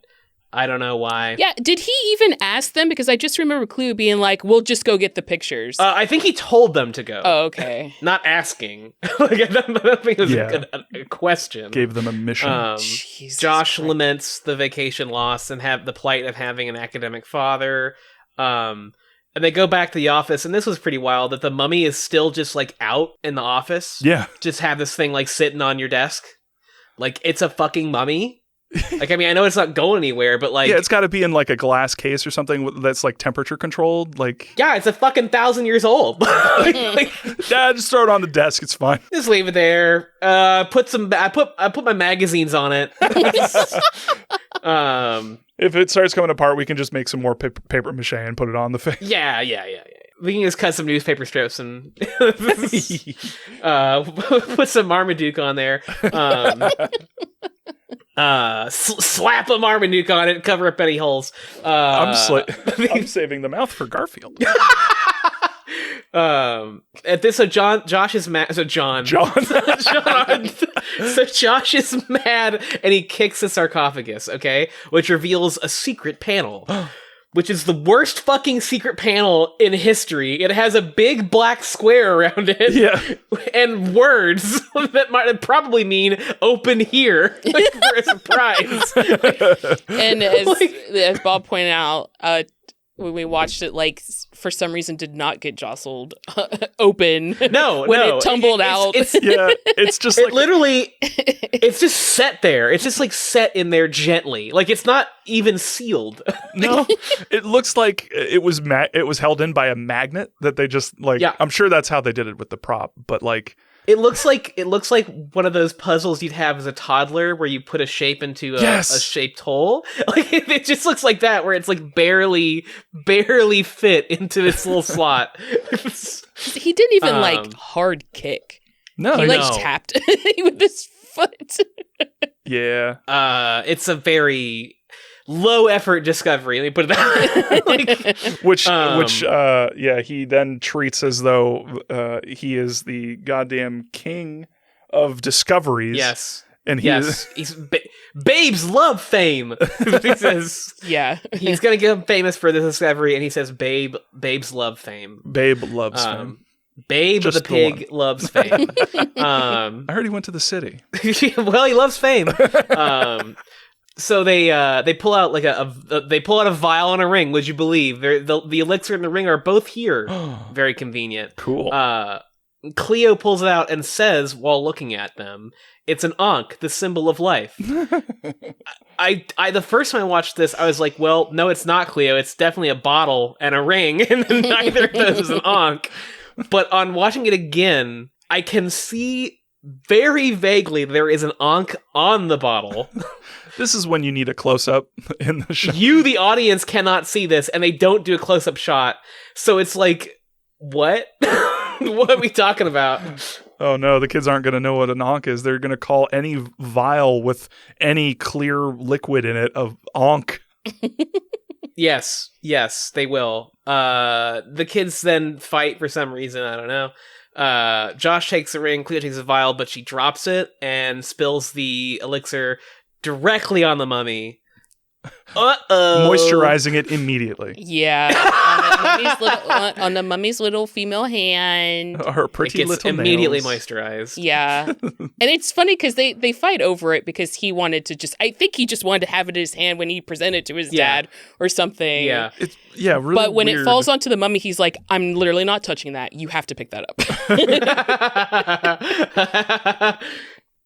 Speaker 3: I don't know why.
Speaker 2: Yeah, did he even ask them? Because I just remember Clue being like, we'll just go get the pictures.
Speaker 3: I think he told them to go.
Speaker 2: Oh, okay.
Speaker 3: Not asking. I don't think it was a question.
Speaker 1: Gave them a mission.
Speaker 3: Josh laments the vacation loss and have the plight of having an academic father. And they go back to the office, and this was pretty wild, that the mummy is still just, like, out in the office.
Speaker 1: Yeah.
Speaker 3: Just have this thing, like, sitting on your desk. Like, it's a fucking mummy. Like, I mean, I know it's not going anywhere, but like...
Speaker 1: Yeah, it's got to be in like a glass case or something that's like temperature controlled. Like,
Speaker 3: yeah, it's a fucking 1,000 years old.
Speaker 1: Dad, just throw it on the desk. It's fine.
Speaker 3: Just leave it there. I put my magazines on it.
Speaker 1: If it starts coming apart, we can just make some more paper mache and put it on the face.
Speaker 3: Yeah. We can just cut some newspaper strips and put some Marmaduke on there. Slap a Marmaduke on it, cover up any holes.
Speaker 1: I'm saving the mouth for Garfield.
Speaker 3: At this, so Josh is mad. So John.
Speaker 1: John.
Speaker 3: So Josh is mad, and he kicks the sarcophagus. Okay, which reveals a secret panel. Which is the worst fucking secret panel in history. It has a big black square around it.
Speaker 1: Yeah.
Speaker 3: And words that might probably mean open here for a surprise.
Speaker 2: And as Bob pointed out, when we watched it, like, for some reason did not get jostled open. When it tumbled out.
Speaker 1: It's just
Speaker 3: it literally, it's just set there. It's just like set in there gently. Like it's not even sealed.
Speaker 1: No, it looks like it was held in by a magnet that they just like. Yeah. I'm sure that's how they did it with the prop, but like.
Speaker 3: It looks like one of those puzzles you'd have as a toddler where you put a shape into a shaped hole. Like it just looks like that, where it's like barely fit into this little slot.
Speaker 2: He didn't even like hard kick.
Speaker 1: No,
Speaker 2: he tapped with his foot.
Speaker 1: Yeah.
Speaker 3: It's a very low effort discovery. Let me put it that way.
Speaker 1: Which he then treats as though he is the goddamn king of discoveries.
Speaker 3: Yes.
Speaker 1: And
Speaker 3: he's babes love fame. He says,
Speaker 2: yeah,
Speaker 3: he's gonna get famous for this discovery, and he says, babes love fame.
Speaker 1: Babe loves fame.
Speaker 3: Babe
Speaker 1: Just
Speaker 3: the pig loves fame.
Speaker 1: I heard he went to the city.
Speaker 3: Well, he loves fame. So they pull out like they pull out a vial and a ring. Would you believe? The elixir and the ring are both here. Very convenient.
Speaker 1: Cool.
Speaker 3: Cleo pulls it out and says, while looking at them, "It's an ankh, the symbol of life." I the first time I watched this, I was like, well, no, it's not, Cleo. It's definitely a bottle and a ring, and neither of those is an ankh. But on watching it again, I can see very vaguely there is an ankh on the bottle.
Speaker 1: This is when you need a close-up in the shot.
Speaker 3: You, the audience, cannot see this, and they don't do a close-up shot. So it's like, what? What are we talking about?
Speaker 1: Oh no, the kids aren't going to know what an ankh is. They're going to call any vial with any clear liquid in it a ankh.
Speaker 3: Yes, they will. The kids then fight for some reason, I don't know. Josh takes the ring, Cleo takes the vial, but she drops it and spills the elixir directly on the mummy.
Speaker 1: Moisturizing it immediately.
Speaker 2: Yeah, on the mummy's little female hand.
Speaker 1: Her pretty
Speaker 3: it gets
Speaker 1: little
Speaker 3: immediately
Speaker 1: nails.
Speaker 3: moisturized.
Speaker 2: Yeah, and it's funny because they fight over it because he wanted to I think he just wanted to have it in his hand when he presented it to his dad or something.
Speaker 3: Yeah,
Speaker 1: it's really.
Speaker 2: But when
Speaker 1: weird.
Speaker 2: it falls onto the mummy, he's like, "I'm literally not touching that. You have to pick that
Speaker 3: up."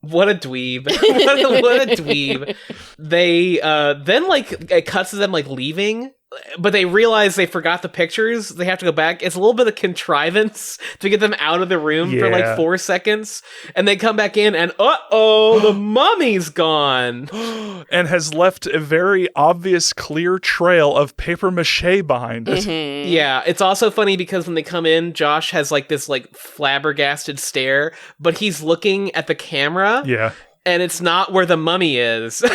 Speaker 3: What a dweeb. what a dweeb. They then like it cuts to them like leaving, but they realize they forgot the pictures. They have to go back. It's a little bit of contrivance to get them out of the room for like 4 seconds, and they come back in and the mummy's gone.
Speaker 1: And has left a very obvious clear trail of paper mache behind it.
Speaker 2: Mm-hmm.
Speaker 3: Yeah, it's also funny because when they come in, Josh has like this like flabbergasted stare, but he's looking at the camera.
Speaker 1: Yeah.
Speaker 3: And it's not where the mummy is. So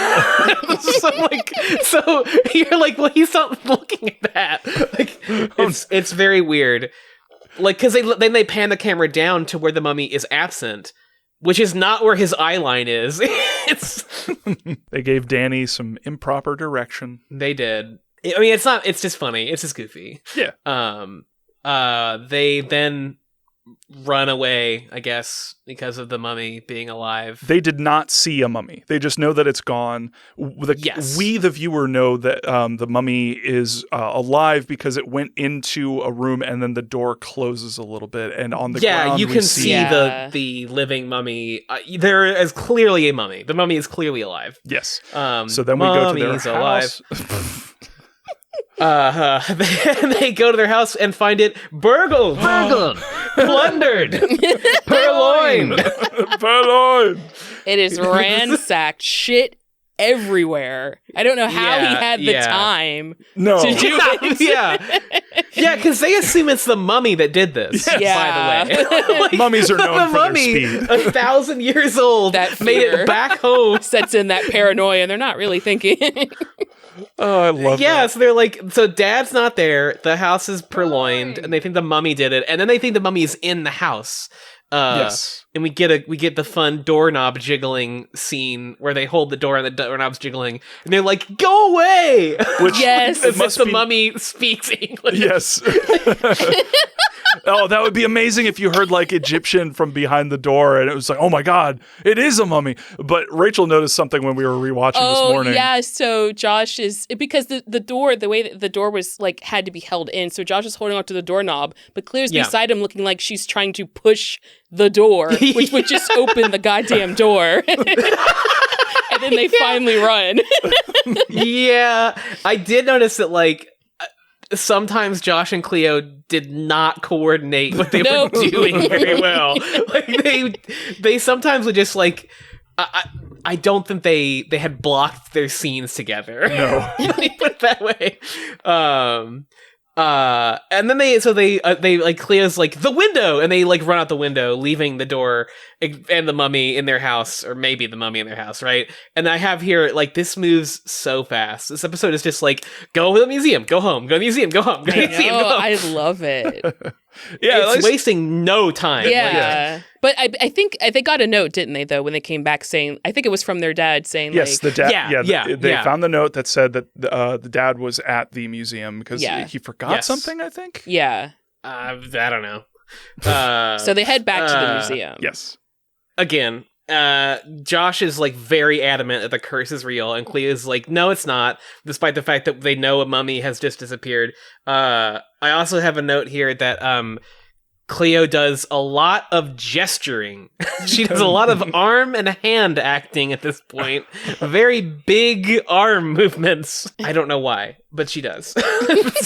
Speaker 3: you're like, well, he's not looking at that. Like, it's very weird. Like, because then they pan the camera down to where the mummy is absent, which is not where his eye line is.
Speaker 1: They gave Danny some improper direction.
Speaker 3: They did. I mean, it's not. It's just funny. It's just goofy.
Speaker 1: Yeah.
Speaker 3: They then run away, I guess, because of the mummy being alive.
Speaker 1: They did not see a mummy. They just know that it's gone. We, the viewer, know that the mummy is alive because it went into a room and then the door closes a little bit, and on the ground
Speaker 3: you can see the living mummy. There is clearly a mummy. The mummy is clearly alive.
Speaker 1: Yes. So then we go to their house.
Speaker 3: They go to their house and find it burgled, plundered, purloined.
Speaker 2: It is ransacked. Shit everywhere. I don't know how he had the time
Speaker 1: No.
Speaker 2: to do it.
Speaker 3: Yeah, because they assume it's the mummy that did this.
Speaker 2: Yeah.
Speaker 3: By the way, Like,
Speaker 1: Mummies are known
Speaker 3: the
Speaker 1: for their
Speaker 3: mummy,
Speaker 1: speed.
Speaker 3: 1,000 years old,
Speaker 2: That
Speaker 3: made
Speaker 2: fear.
Speaker 3: it back home.
Speaker 2: Sets in that paranoia, and they're not really thinking.
Speaker 1: Oh, I love that.
Speaker 3: So they're like, so dad's not there, the house is purloined, and they think the mummy did it, and then they think the mummy is in the house.
Speaker 1: Yes.
Speaker 3: And we get the fun doorknob jiggling scene where they hold the door and the doorknob's jiggling, and they're like, "Go away!"
Speaker 1: Which
Speaker 2: Yes.
Speaker 3: As if
Speaker 1: must
Speaker 3: the
Speaker 1: be-
Speaker 3: mummy speaks English.
Speaker 1: Yes. Oh, that would be amazing if you heard like Egyptian from behind the door and it was like, oh my God, it is a mummy. But Rachel noticed something when we were rewatching this morning.
Speaker 2: Yeah, so Josh is, because the door, the way that the door was like had to be held in, so Josh is holding onto the doorknob, but Claire's beside him looking like she's trying to push the door, which would just open the goddamn door. And then they finally run.
Speaker 3: Yeah, I did notice that like sometimes Josh and Cleo did not coordinate what they were doing very well. Like they sometimes would just like I don't think they had blocked their scenes together.
Speaker 1: No.
Speaker 3: Let me put it that way. And then they like Cleo's like the window, and they like run out the window, leaving the door and the mummy in their house, or maybe the mummy in their house, right? And I have here like this moves so fast. This episode is just like go to the museum, go home, go to the museum, go home, go to the museum, go home.
Speaker 2: I love it.
Speaker 1: Yeah, at
Speaker 3: It's
Speaker 1: least-
Speaker 3: wasting no time.
Speaker 2: Yeah. But I think they got a note, didn't they, though, when they came back saying, I think it was from their dad saying,
Speaker 1: Yes,
Speaker 2: like,
Speaker 1: the dad. They
Speaker 3: yeah.
Speaker 1: found the note that said that the dad was at the museum because he forgot
Speaker 3: Yes.
Speaker 1: something, I think.
Speaker 2: yeah.
Speaker 3: I don't know.
Speaker 2: So they head back to the museum.
Speaker 1: Yes.
Speaker 3: Again, Josh is like very adamant that the curse is real, and Cleo's like, no, it's not, despite the fact that they know a mummy has just disappeared. I also have a note here that Cleo does a lot of gesturing. She does a lot of arm and hand acting at this point. Very big arm movements. I don't know why, but she does.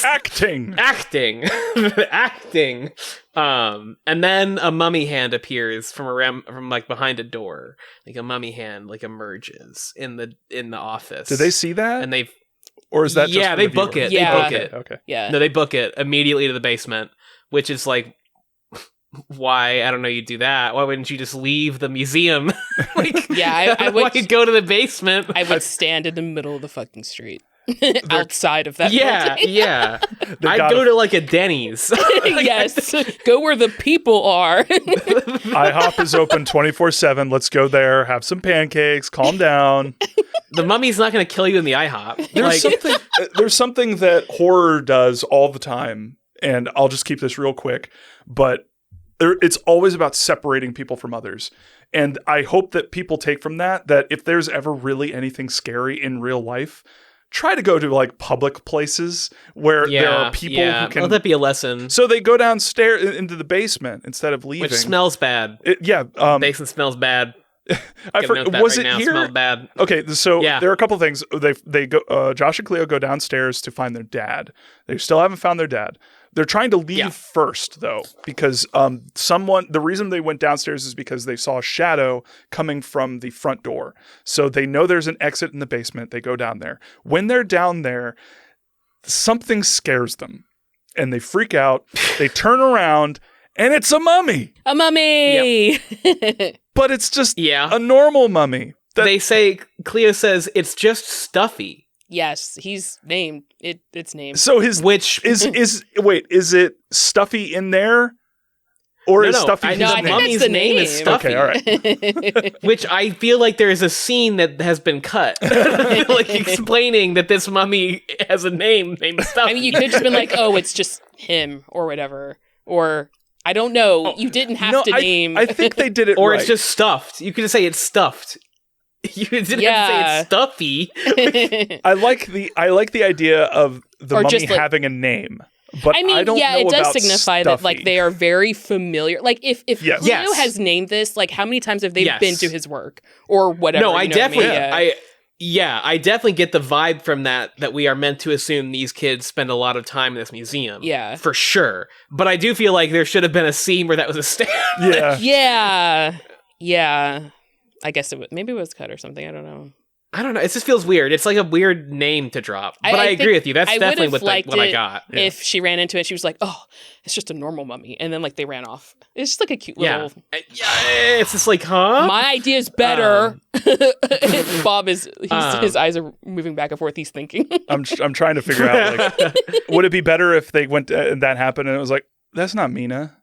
Speaker 1: Acting.
Speaker 3: Acting. And then a mummy hand appears from like behind a door. Like a mummy hand like emerges in the office.
Speaker 1: Did they see that?
Speaker 3: And they
Speaker 1: or is that just
Speaker 3: yeah,
Speaker 1: for
Speaker 3: they
Speaker 1: the
Speaker 3: book
Speaker 1: viewer?
Speaker 3: it.
Speaker 2: Yeah.
Speaker 3: They book it.
Speaker 1: Okay.
Speaker 2: Yeah.
Speaker 3: No, they book it immediately to the basement, which is like, why? I don't know. You do that. Why wouldn't you just leave the museum? Like,
Speaker 2: Yeah, I
Speaker 3: why
Speaker 2: would-
Speaker 3: you go to the basement?
Speaker 2: I would stand in the middle of the fucking street. Outside of that
Speaker 3: Yeah,
Speaker 2: building.
Speaker 3: yeah. I'd
Speaker 1: gotta-
Speaker 3: go to like a Denny's.
Speaker 2: Yes. Go where the people are.
Speaker 1: IHOP is open 24/7. Let's go there, have some pancakes, calm down.
Speaker 3: The mummy's not going to kill you in the IHOP.
Speaker 1: There's something that horror does all the time, and I'll just keep this real quick, but it's always about separating people from others. And I hope that people take from that if there's ever really anything scary in real life, try to go to like public places where there are people who can.
Speaker 3: Let that be a lesson.
Speaker 1: So they go downstairs into the basement instead of leaving.
Speaker 3: Which smells bad. Basement smells bad.
Speaker 1: I forgot. Was
Speaker 3: right
Speaker 1: it
Speaker 3: now.
Speaker 1: here?
Speaker 3: Smells bad.
Speaker 1: Okay, so
Speaker 3: Yeah.
Speaker 1: there are a couple things. They go. Josh and Cleo go downstairs to find their dad. They still haven't found their dad. They're trying to leave first, though, because the reason they went downstairs is because they saw a shadow coming from the front door. So they know there's an exit in the basement. They go down there. When they're down there, something scares them, and they freak out. They turn around, and it's a mummy.
Speaker 2: A mummy.
Speaker 1: But it's just
Speaker 3: Yeah.
Speaker 1: a normal mummy.
Speaker 3: They say, Cleo says, it's just stuffy.
Speaker 2: Yes, he's named. It's named.
Speaker 1: So his
Speaker 3: Which
Speaker 1: is it Stuffy in there, or is Stuffy?
Speaker 3: I
Speaker 1: his
Speaker 3: know.
Speaker 2: I
Speaker 1: name?
Speaker 2: think
Speaker 3: Mummy's
Speaker 2: that's the
Speaker 3: name is
Speaker 2: name.
Speaker 3: Stuffy.
Speaker 1: Okay, all right.
Speaker 3: Which I feel like there is a scene that has been cut, like explaining that this mummy has a name named Stuffy.
Speaker 2: I mean, you could have just been like, oh, it's just him or whatever. Or, I don't know. You didn't have to name.
Speaker 1: I think they did it
Speaker 3: or
Speaker 1: right.
Speaker 3: it's just stuffed. You could just say it's stuffed. You didn't have to say it's stuffy.
Speaker 1: I like the idea of the
Speaker 2: Or
Speaker 1: mummy
Speaker 2: just, like-
Speaker 1: having a name, but
Speaker 2: I mean,
Speaker 1: I don't
Speaker 2: yeah,
Speaker 1: know
Speaker 2: it does
Speaker 1: about
Speaker 2: signify that like
Speaker 1: Stuffy.
Speaker 2: they are very familiar. Like if
Speaker 1: Yes.
Speaker 2: Leo
Speaker 3: Yes.
Speaker 2: has named this, like how many times have they
Speaker 3: Yes.
Speaker 2: been to his work or whatever?
Speaker 3: No, I
Speaker 2: you know what
Speaker 3: definitely,
Speaker 2: mean?
Speaker 3: I definitely get the vibe from that we are meant to assume these kids spend a lot of time in this museum.
Speaker 2: Yeah.
Speaker 3: For sure. But I do feel like there should have been a scene where that was established.
Speaker 1: Yeah.
Speaker 2: Yeah. I guess maybe it was cut or something. I don't know.
Speaker 3: I don't know. It just feels weird. It's like a weird name to drop. But I agree with you. That's definitely what I got.
Speaker 2: If she ran into it, she was like, "Oh, it's just a normal mummy," and then like they ran off. It's just like a cute little.
Speaker 3: Yeah, it's just like, huh?
Speaker 2: My idea is better. Bob is his eyes are moving back and forth. He's thinking.
Speaker 1: I'm trying to figure out. Like, would it be better if they went and that happened and it was like, that's not Mina.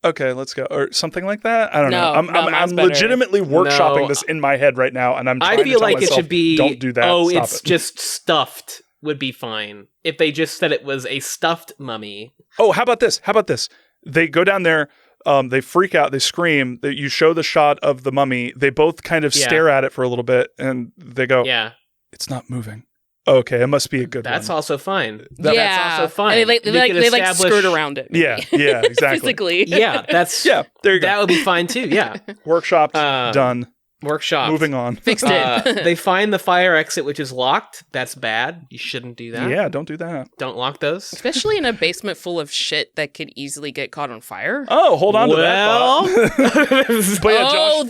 Speaker 1: Okay, let's go, or something like that. I don't know. I'm legitimately workshopping this in my head right now, and I'm. Trying
Speaker 3: I feel
Speaker 1: to tell
Speaker 3: like
Speaker 1: myself,
Speaker 3: it should be.
Speaker 1: Don't do that.
Speaker 3: Oh,
Speaker 1: Stop
Speaker 3: it's
Speaker 1: it.
Speaker 3: just stuffed. Would be fine if they just said it was a stuffed mummy.
Speaker 1: Oh, how about this? They go down there. They freak out. They scream. You show the shot of the mummy. They both kind of stare at it for a little bit, and they go,
Speaker 3: "Yeah,
Speaker 1: it's not moving." Okay, it must be a good
Speaker 3: That's
Speaker 1: one.
Speaker 3: also fine.
Speaker 2: That's
Speaker 3: also fine.
Speaker 2: And they like skirt around it.
Speaker 1: Yeah, exactly.
Speaker 2: Physically.
Speaker 3: Yeah, that's
Speaker 1: there you go.
Speaker 3: That would be fine too. Yeah,
Speaker 1: Workshopped, done.
Speaker 3: Workshop.
Speaker 1: Moving on.
Speaker 2: Fixed it.
Speaker 3: They find the fire exit, which is locked. That's bad. You shouldn't do that.
Speaker 1: Yeah, don't do that.
Speaker 3: Don't lock those.
Speaker 2: Especially in a basement full of shit that could easily get caught on fire.
Speaker 1: Oh, hold on to that. But yeah, Josh,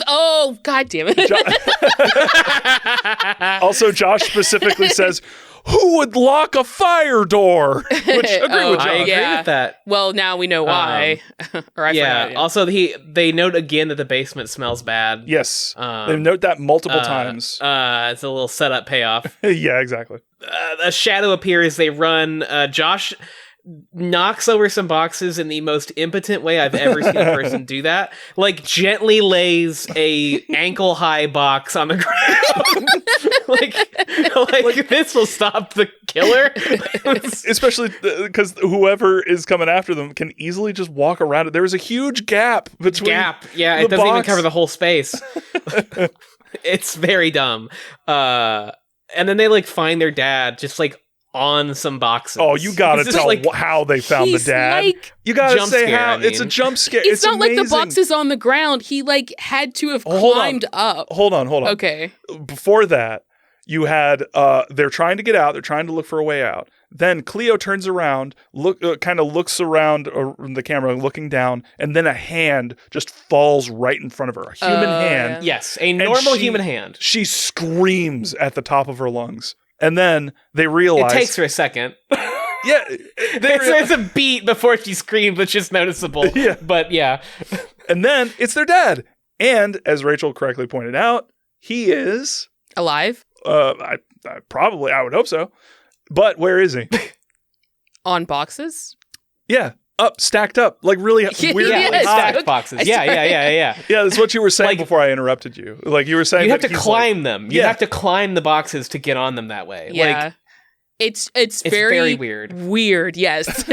Speaker 2: God damn it.
Speaker 1: also, Josh specifically says, who would lock a fire door? Which, agree with Josh.
Speaker 3: I agree with that.
Speaker 2: Well, now we know why. Or I forgot. Yeah.
Speaker 3: Also, they note again that the basement smells bad.
Speaker 1: Yes. They note that multiple times.
Speaker 3: It's a little setup payoff.
Speaker 1: Yeah, exactly.
Speaker 3: A shadow appears. They run. Josh knocks over some boxes in the most impotent way I've ever seen a person do that. Like, gently lays a ankle-high box on the ground. like this will stop the killer.
Speaker 1: Especially because whoever is coming after them can easily just walk around it. There is a huge gap between
Speaker 3: Yeah, it doesn't even cover the whole space. It's very dumb. And then they like find their dad just like on some boxes.
Speaker 1: Oh, you gotta tell how they found the dad. You gotta say how. It's a jump scare.
Speaker 2: It's not amazing. Like the box is on the ground. He like had to have climbed up.
Speaker 1: Hold on.
Speaker 2: Okay.
Speaker 1: Before that, you had they're trying to get out. They're trying to look for a way out. Then Cleo turns around, kind of looks around the camera, looking down, and then a hand just falls right in front of her. A human hand.
Speaker 3: Yeah. Yes, a normal human hand.
Speaker 1: She screams at the top of her lungs. And then they realize...
Speaker 3: It takes her a second.
Speaker 1: Yeah.
Speaker 3: It's a beat before she screams, which is noticeable.
Speaker 1: Yeah.
Speaker 3: But yeah.
Speaker 1: And then it's their dad. And as Rachel correctly pointed out, he is...
Speaker 2: alive?
Speaker 1: I would hope so. But where is he?
Speaker 2: On boxes?
Speaker 1: Yeah. Stacked up. Like really weirdly high.
Speaker 3: Stacked boxes. Yeah.
Speaker 1: Yeah, that's what you were saying before I interrupted you. Like you were saying
Speaker 3: you have to climb them. You have to climb the boxes to get on them that way.
Speaker 2: Yeah.
Speaker 3: Like,
Speaker 2: it's very weird. Weird, yes.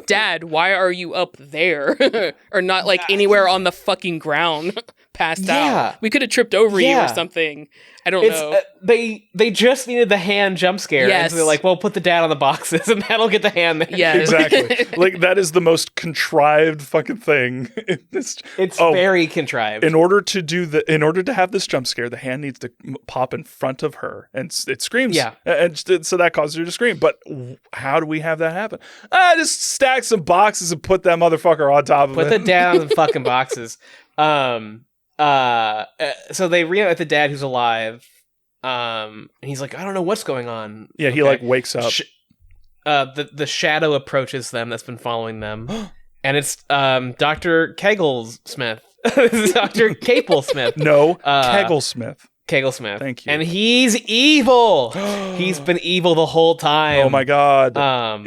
Speaker 2: Dad, why are you up there? Or not like anywhere on the fucking ground passed out. We could have tripped over you or something. I don't know.
Speaker 3: They just needed the hand jump scare.
Speaker 2: Yes.
Speaker 3: And so they're like, well, put the dad on the boxes and that'll get the hand there.
Speaker 2: Yeah.
Speaker 1: Exactly. Like that is the most contrived fucking thing. It's
Speaker 3: very contrived.
Speaker 1: In order to have this jump scare, the hand needs to pop in front of her and it screams.
Speaker 3: Yeah.
Speaker 1: And so that causes her to scream. But how do we have that happen? Just stack some boxes and put that motherfucker on top of it.
Speaker 3: Put the dad on the fucking boxes. So they reunite the dad who's alive. And he's like, I don't know what's going on.
Speaker 1: Yeah, he like wakes up.
Speaker 3: The shadow approaches them that's been following them. And it's Dr. Kegglesmith. This is Dr. Capel-Smith.
Speaker 1: No, Kegglesmith.
Speaker 3: Kegglesmith.
Speaker 1: Thank you.
Speaker 3: And he's evil. He's been evil the whole time.
Speaker 1: Oh my god.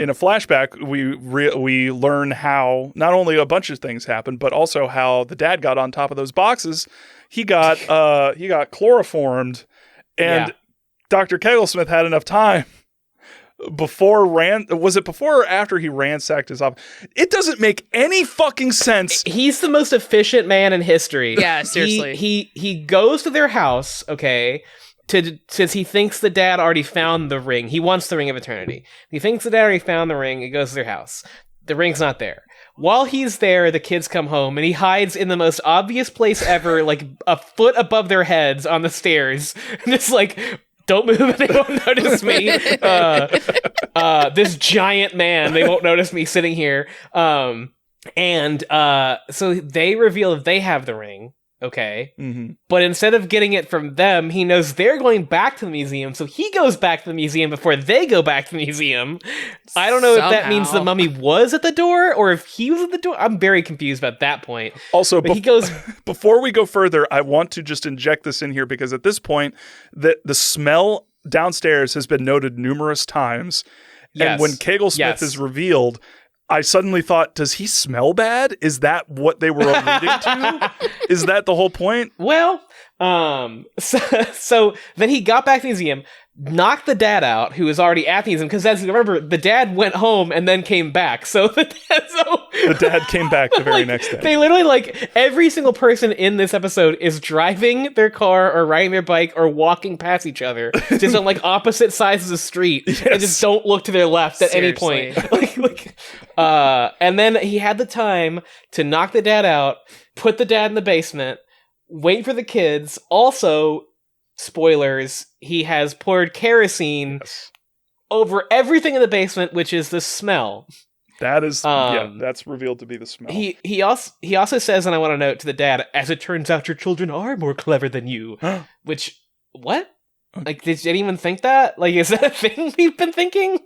Speaker 1: In a flashback, we learn how not only a bunch of things happened, but also how the dad got on top of those boxes. He got chloroformed, and Dr. Kegglesmith had enough time before or after he ransacked his office? It doesn't make any fucking sense.
Speaker 3: He's the most efficient man in history.
Speaker 2: Yeah, seriously.
Speaker 3: He goes to their house, okay, since he thinks the dad already found the ring. He wants the Ring of Eternity. He thinks the dad already found the ring. He goes to their house. The ring's not there. While he's there, the kids come home, and he hides in the most obvious place ever, like a foot above their heads on the stairs. And it's like, don't move, they won't notice me. This giant man, they won't notice me sitting here. So they reveal that they have the ring. Okay.
Speaker 1: Mm-hmm.
Speaker 3: But instead of getting it from them, he knows they're going back to the museum, so he goes back to the museum before they go back to the museum. I don't know if that means the mummy was at the door or if he was at the door. I'm very confused about that point.
Speaker 1: Also,
Speaker 3: he goes
Speaker 1: before we go further, I want to just inject this in here because at this point, the smell downstairs has been noted numerous times.
Speaker 3: Yes.
Speaker 1: And when Kegelsmith is revealed, I suddenly thought, does he smell bad? Is that what they were alluding to? Is that the whole point?
Speaker 3: Well, so then he got back to the museum, knocked the dad out, who was already at the museum, because as you remember, the dad went home and then came back. So the
Speaker 1: dad came back the very next day.
Speaker 3: They literally, like, every single person in this episode is driving their car or riding their bike or walking past each other, just on like opposite sides of the street, and just don't look to their left at any point. And then he had the time to knock the dad out, put the dad in the basement, wait for the kids. Also, spoilers, he has poured kerosene over everything in the basement, which is the smell.
Speaker 1: That is, that's revealed to be the smell.
Speaker 3: He also says, and I want to note to the dad, as it turns out, your children are more clever than you. Which, what? Like, did anyone think that? Like, is that a thing we've been thinking?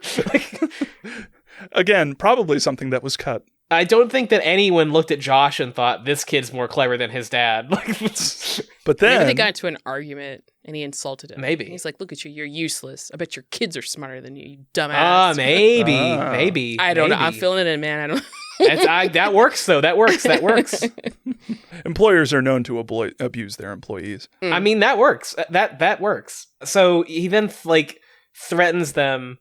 Speaker 1: Again, probably something that was cut.
Speaker 3: I don't think that anyone looked at Josh and thought, this kid's more clever than his dad.
Speaker 1: But then...
Speaker 2: Maybe they got into an argument and he insulted him.
Speaker 3: Maybe.
Speaker 2: He's like, look at you, you're useless. I bet your kids are smarter than you dumbass.
Speaker 3: Maybe.
Speaker 2: I don't know. I'm feeling it in, man. I don't...
Speaker 3: that works, though. That works.
Speaker 1: Employers are known to abuse their employees.
Speaker 3: I mean, that works. That works. So he then, like, threatens them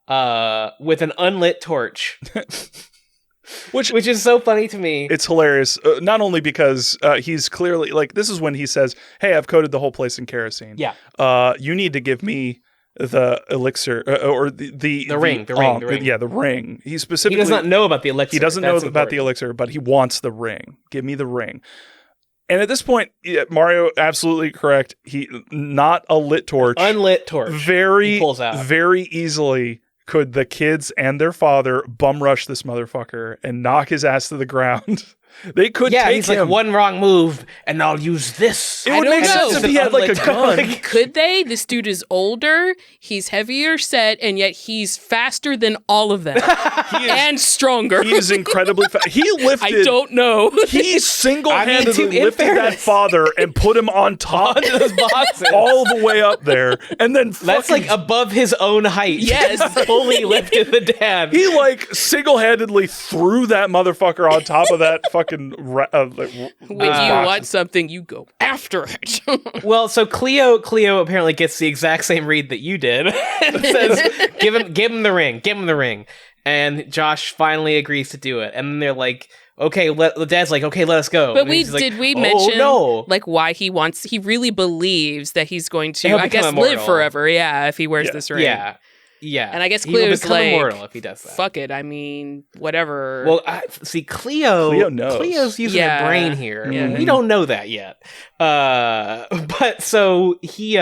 Speaker 3: with an unlit torch. Which is so funny to me.
Speaker 1: It's hilarious, not only because he's clearly, like, this is when he says, hey, I've coated the whole place in kerosene.
Speaker 3: Yeah.
Speaker 1: You need to give me the elixir, or the
Speaker 3: ring.
Speaker 1: Yeah, the ring. He
Speaker 3: does not know about the elixir.
Speaker 1: He doesn't know about the elixir, but he wants the ring. Give me the ring. And at this point, Mario, absolutely correct. He, not a lit torch.
Speaker 3: Unlit torch.
Speaker 1: He
Speaker 3: pulls out.
Speaker 1: Very easily could the kids and their father bum rush this motherfucker and knock his ass to the ground. They could take
Speaker 3: he's
Speaker 1: him.
Speaker 3: like, one wrong move, and I'll use this.
Speaker 1: It would make sense if he had like a gun.
Speaker 2: Could they? This dude is older, he's heavier set, and yet he's faster than all of them. And stronger.
Speaker 1: He is incredibly fast. He lifted...
Speaker 2: I don't know.
Speaker 1: He single-handedly lifted that father and put him on top
Speaker 3: of those boxes.
Speaker 1: All the way up there. And then
Speaker 3: that's like above his own height.
Speaker 2: Yes.
Speaker 3: Fully lifted the dad.
Speaker 1: He like single-handedly threw that motherfucker on top of that fucking...
Speaker 2: when you want something, you go after it.
Speaker 3: Well, so Cleo apparently gets the exact same read that you did. It says, give him the ring. And Josh finally agrees to do it. And then they're like, okay, the dad's like, okay, let us go.
Speaker 2: But we mention like why he really believes that he's going to, I guess, live forever. Yeah, if he wears this ring.
Speaker 3: Yeah.
Speaker 2: And I guess Cleo's like,
Speaker 3: immortal if he does that.
Speaker 2: Fuck it. I mean, whatever.
Speaker 3: Well, see, Cleo knows. Cleo's using her brain here.
Speaker 2: Yeah.
Speaker 3: We don't know that yet. But so he's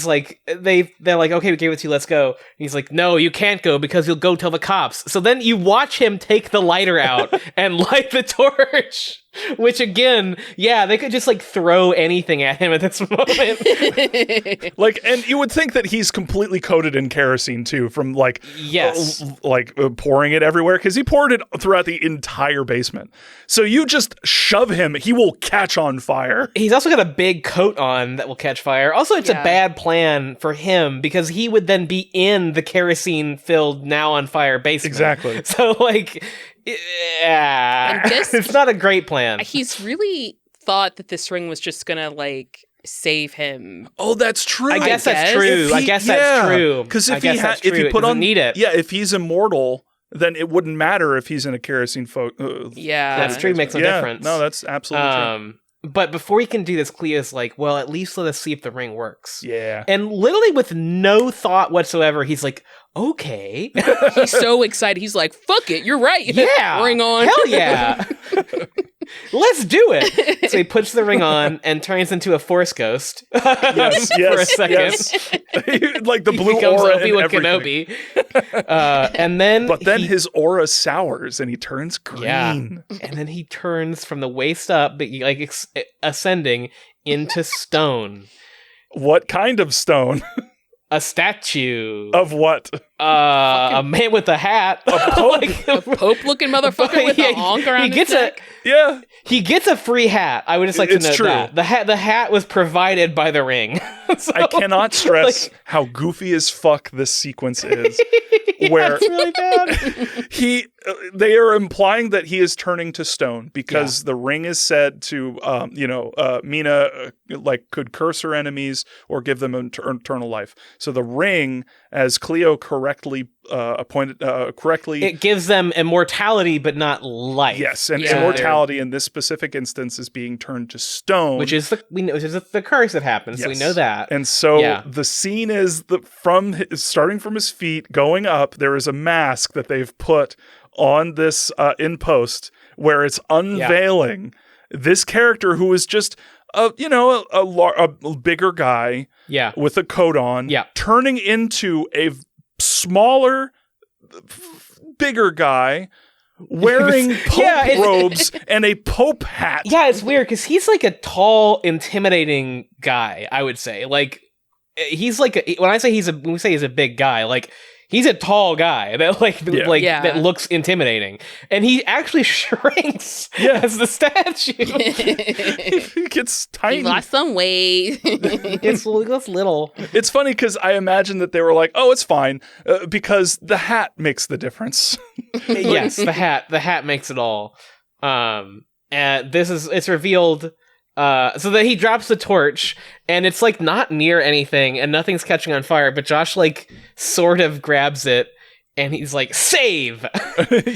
Speaker 3: like, they're like, okay, we gave it to you, let's go. And he's like, no, you can't go because you'll go tell the cops. So then you watch him take the lighter out and light the torch. Which again, they could just like throw anything at him at this moment.
Speaker 1: Like, and you would think that he's completely coated in kerosene too, from like, pouring it everywhere, because he poured it throughout the entire basement. So you just shove him, he will catch on fire.
Speaker 3: He's also got a big coat on that will catch fire. Also, it's a bad plan for him because he would then be in the kerosene-filled, now on fire basement.
Speaker 1: Exactly.
Speaker 3: So like. Yeah, it's not a great plan.
Speaker 2: He's really thought that this ring was just gonna like save him.
Speaker 1: Oh, that's true.
Speaker 3: I guess that's true. That's true.
Speaker 1: Because if you put on,
Speaker 3: need it.
Speaker 1: Yeah, if he's immortal, then it wouldn't matter if he's in a kerosene.
Speaker 3: That's true. Makes no difference.
Speaker 1: No, that's absolutely true.
Speaker 3: But before he can do this, Cleo's like, well, at least let us see if the ring works.
Speaker 1: Yeah.
Speaker 3: And literally with no thought whatsoever, he's like, okay.
Speaker 2: He's so excited. He's like, fuck it, you're right.
Speaker 3: Yeah.
Speaker 2: Ring on.
Speaker 3: Hell yeah. let's do it. So he puts the ring on and turns into a Force ghost
Speaker 1: Yes,
Speaker 3: for a second.
Speaker 1: yes. Like the blue
Speaker 3: Becomes
Speaker 1: aura and
Speaker 3: Obi-Wan
Speaker 1: everything.
Speaker 3: Kenobi. And then
Speaker 1: But then his aura sours and he turns green.
Speaker 3: Yeah. And then he turns from the waist up, but like ascending into stone.
Speaker 1: What kind of stone?
Speaker 3: A statue
Speaker 1: Of what?
Speaker 3: a man with a hat, a pope,
Speaker 2: Pope-looking motherfucker with an ankh around his neck.
Speaker 1: Yeah.
Speaker 3: He gets a free hat. I would just like to
Speaker 1: It's
Speaker 3: note
Speaker 1: true.
Speaker 3: that the hat was provided by the ring. So,
Speaker 1: I cannot stress
Speaker 3: like-
Speaker 1: how goofy as fuck this sequence is. Where
Speaker 3: it's really bad.
Speaker 1: they are implying that he is turning to stone because the ring is said to, Mina could curse her enemies or give them eternal life. So the ring, as Cleo correctly
Speaker 3: It gives them immortality, but not life.
Speaker 1: yes, and
Speaker 2: Yeah.
Speaker 1: immortality in this specific instance is being turned to stone,
Speaker 3: Which is the curse that happens. So we
Speaker 1: Yes.
Speaker 3: know that.
Speaker 1: And so
Speaker 3: Yeah.
Speaker 1: the scene is starting from his feet, going up. There is a mask that they've put on this in post where it's unveiling this character who is just a bigger guy
Speaker 3: Yeah.
Speaker 1: with a coat on, turning into a smaller, bigger guy wearing pope robes and a pope hat.
Speaker 3: Yeah, it's weird because he's like a tall, intimidating guy. I would say, like, he's like when we say he's a big guy, like he's a tall guy that that looks intimidating, and he actually shrinks as the statue.
Speaker 1: He gets tiny.
Speaker 2: He lost some weight.
Speaker 3: It's little.
Speaker 1: It's funny because I imagine that they were like, "Oh, it's fine," because the hat makes the difference.
Speaker 3: Yes, the hat makes it all. And it's revealed. So that he drops the torch, and it's like not near anything, and nothing's catching on fire. But Josh like sort of grabs it, and he's like, "Save!"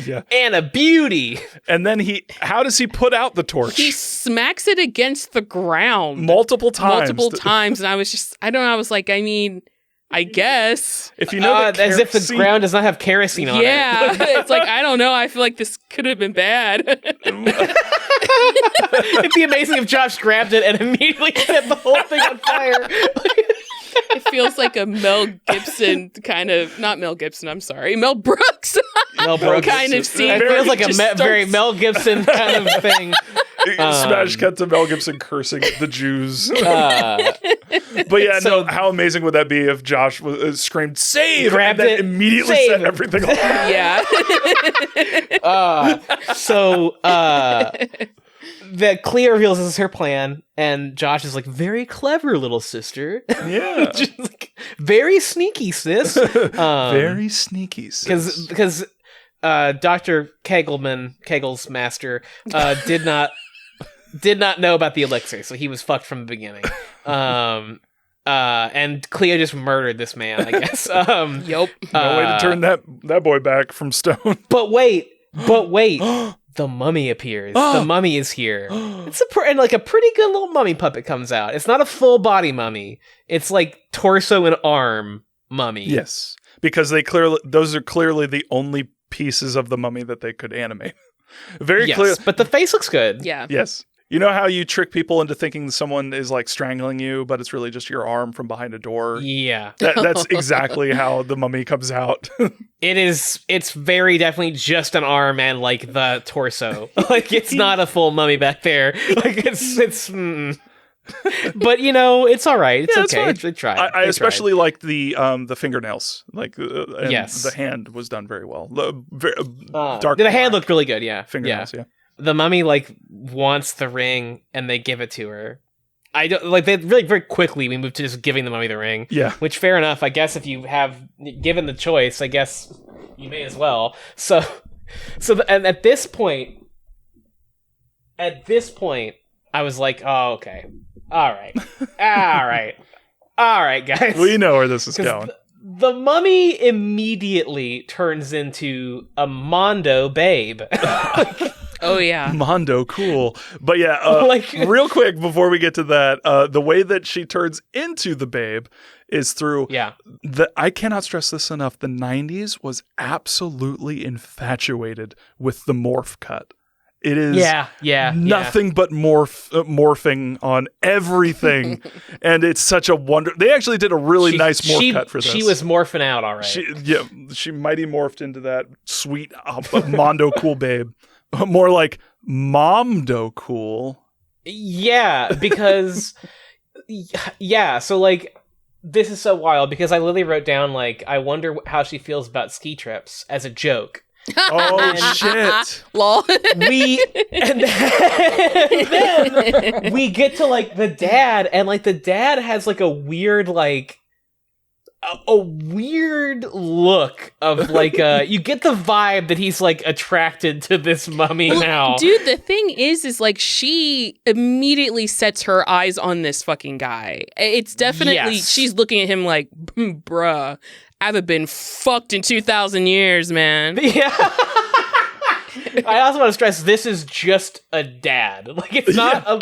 Speaker 1: Yeah.
Speaker 3: And a beauty.
Speaker 1: And then how does he put out the torch?
Speaker 2: He smacks it against the ground
Speaker 1: multiple times.
Speaker 2: And I was like, I mean, I guess.
Speaker 1: If you know that
Speaker 3: as if the ground does not have kerosene on it.
Speaker 2: Yeah, it's like, I don't know. I feel like this could have been bad.
Speaker 3: It'd be amazing if Josh grabbed it and immediately set the whole thing on fire.
Speaker 2: It feels like a Mel Gibson kind of, not Mel Gibson, I'm sorry, Mel Brooks.
Speaker 3: Mel Brooks
Speaker 2: kind of scene.
Speaker 3: It
Speaker 2: where
Speaker 3: feels
Speaker 2: he
Speaker 3: like a
Speaker 2: just
Speaker 3: very
Speaker 2: starts-
Speaker 3: Mel Gibson kind of thing.
Speaker 1: Smash cut to Mel Gibson cursing at the Jews.
Speaker 3: Uh,
Speaker 1: But yeah, no, how amazing would that be if Josh screamed "save"
Speaker 3: Grabbed
Speaker 1: and then
Speaker 3: it,
Speaker 1: immediately
Speaker 3: save
Speaker 1: set
Speaker 3: it.
Speaker 1: everything off?
Speaker 2: Yeah.
Speaker 3: The Cleo reveals this is her plan, and Josh is like, "Very clever, little sister."
Speaker 1: Yeah,
Speaker 3: Just like, very sneaky, sis.
Speaker 1: very sneaky. sis.
Speaker 3: Because Dr. Kegel's master, did not know about the elixir, so he was fucked from the beginning. And Cleo just murdered this man, I guess.
Speaker 2: Yep.
Speaker 1: No way to turn that boy back from stone.
Speaker 3: But wait. The mummy appears. The mummy is here. It's a pretty good little mummy puppet comes out. It's not a full body mummy. It's like torso and arm mummy.
Speaker 1: Yes, because those are clearly the only pieces of the mummy that they could animate. Very clear.
Speaker 3: But the face looks good.
Speaker 2: Yeah.
Speaker 1: Yes. You know how you trick people into thinking someone is like strangling you, but it's really just your arm from behind a door?
Speaker 3: Yeah.
Speaker 1: That's exactly how the mummy comes out.
Speaker 3: It's very definitely just an arm and like the torso. Like it's not a full mummy back there. Like it's but it's all right. It's okay. They tried.
Speaker 1: I especially like the fingernails. Like and
Speaker 3: Yes.
Speaker 1: the hand was done very well. Dark.
Speaker 3: The hand
Speaker 1: black
Speaker 3: looked really good, yeah.
Speaker 1: fingernails, yeah.
Speaker 3: The mummy like wants the ring and they give it to her. I don't like they really very quickly we moved to just giving the mummy the ring.
Speaker 1: Yeah.
Speaker 3: Which fair enough. I guess if you have given the choice, I guess you may as well. And at this point I was like, oh okay. All right, guys.
Speaker 1: We know where this is going.
Speaker 3: The mummy immediately turns into a Mondo babe.
Speaker 2: Oh, yeah.
Speaker 1: Mondo, cool. But yeah, real quick before we get to that, the way that she turns into the babe is through I cannot stress this enough. The 90s was absolutely infatuated with the morph cut. It is nothing but morphing on everything, and it's such a wonder. They actually did a really nice morph cut for this.
Speaker 3: She was morphing out, all right.
Speaker 1: She mighty morphed into that sweet Mondo Cool babe. More like Momdo Cool.
Speaker 3: Yeah, because so like this is so wild because I literally wrote down like I wonder how she feels about ski trips as a joke.
Speaker 1: Oh shit!
Speaker 2: Lol.
Speaker 3: And then we get to like the dad, and like the dad has like a weird like a weird look of like you get the vibe that he's like attracted to this mummy now.
Speaker 2: Dude, the thing is like she immediately sets her eyes on this fucking guy. It's definitely she's looking at him like, bruh, I haven't been fucked in 2,000 years, man.
Speaker 3: Yeah. I also want to stress this is just a dad. Like it's not not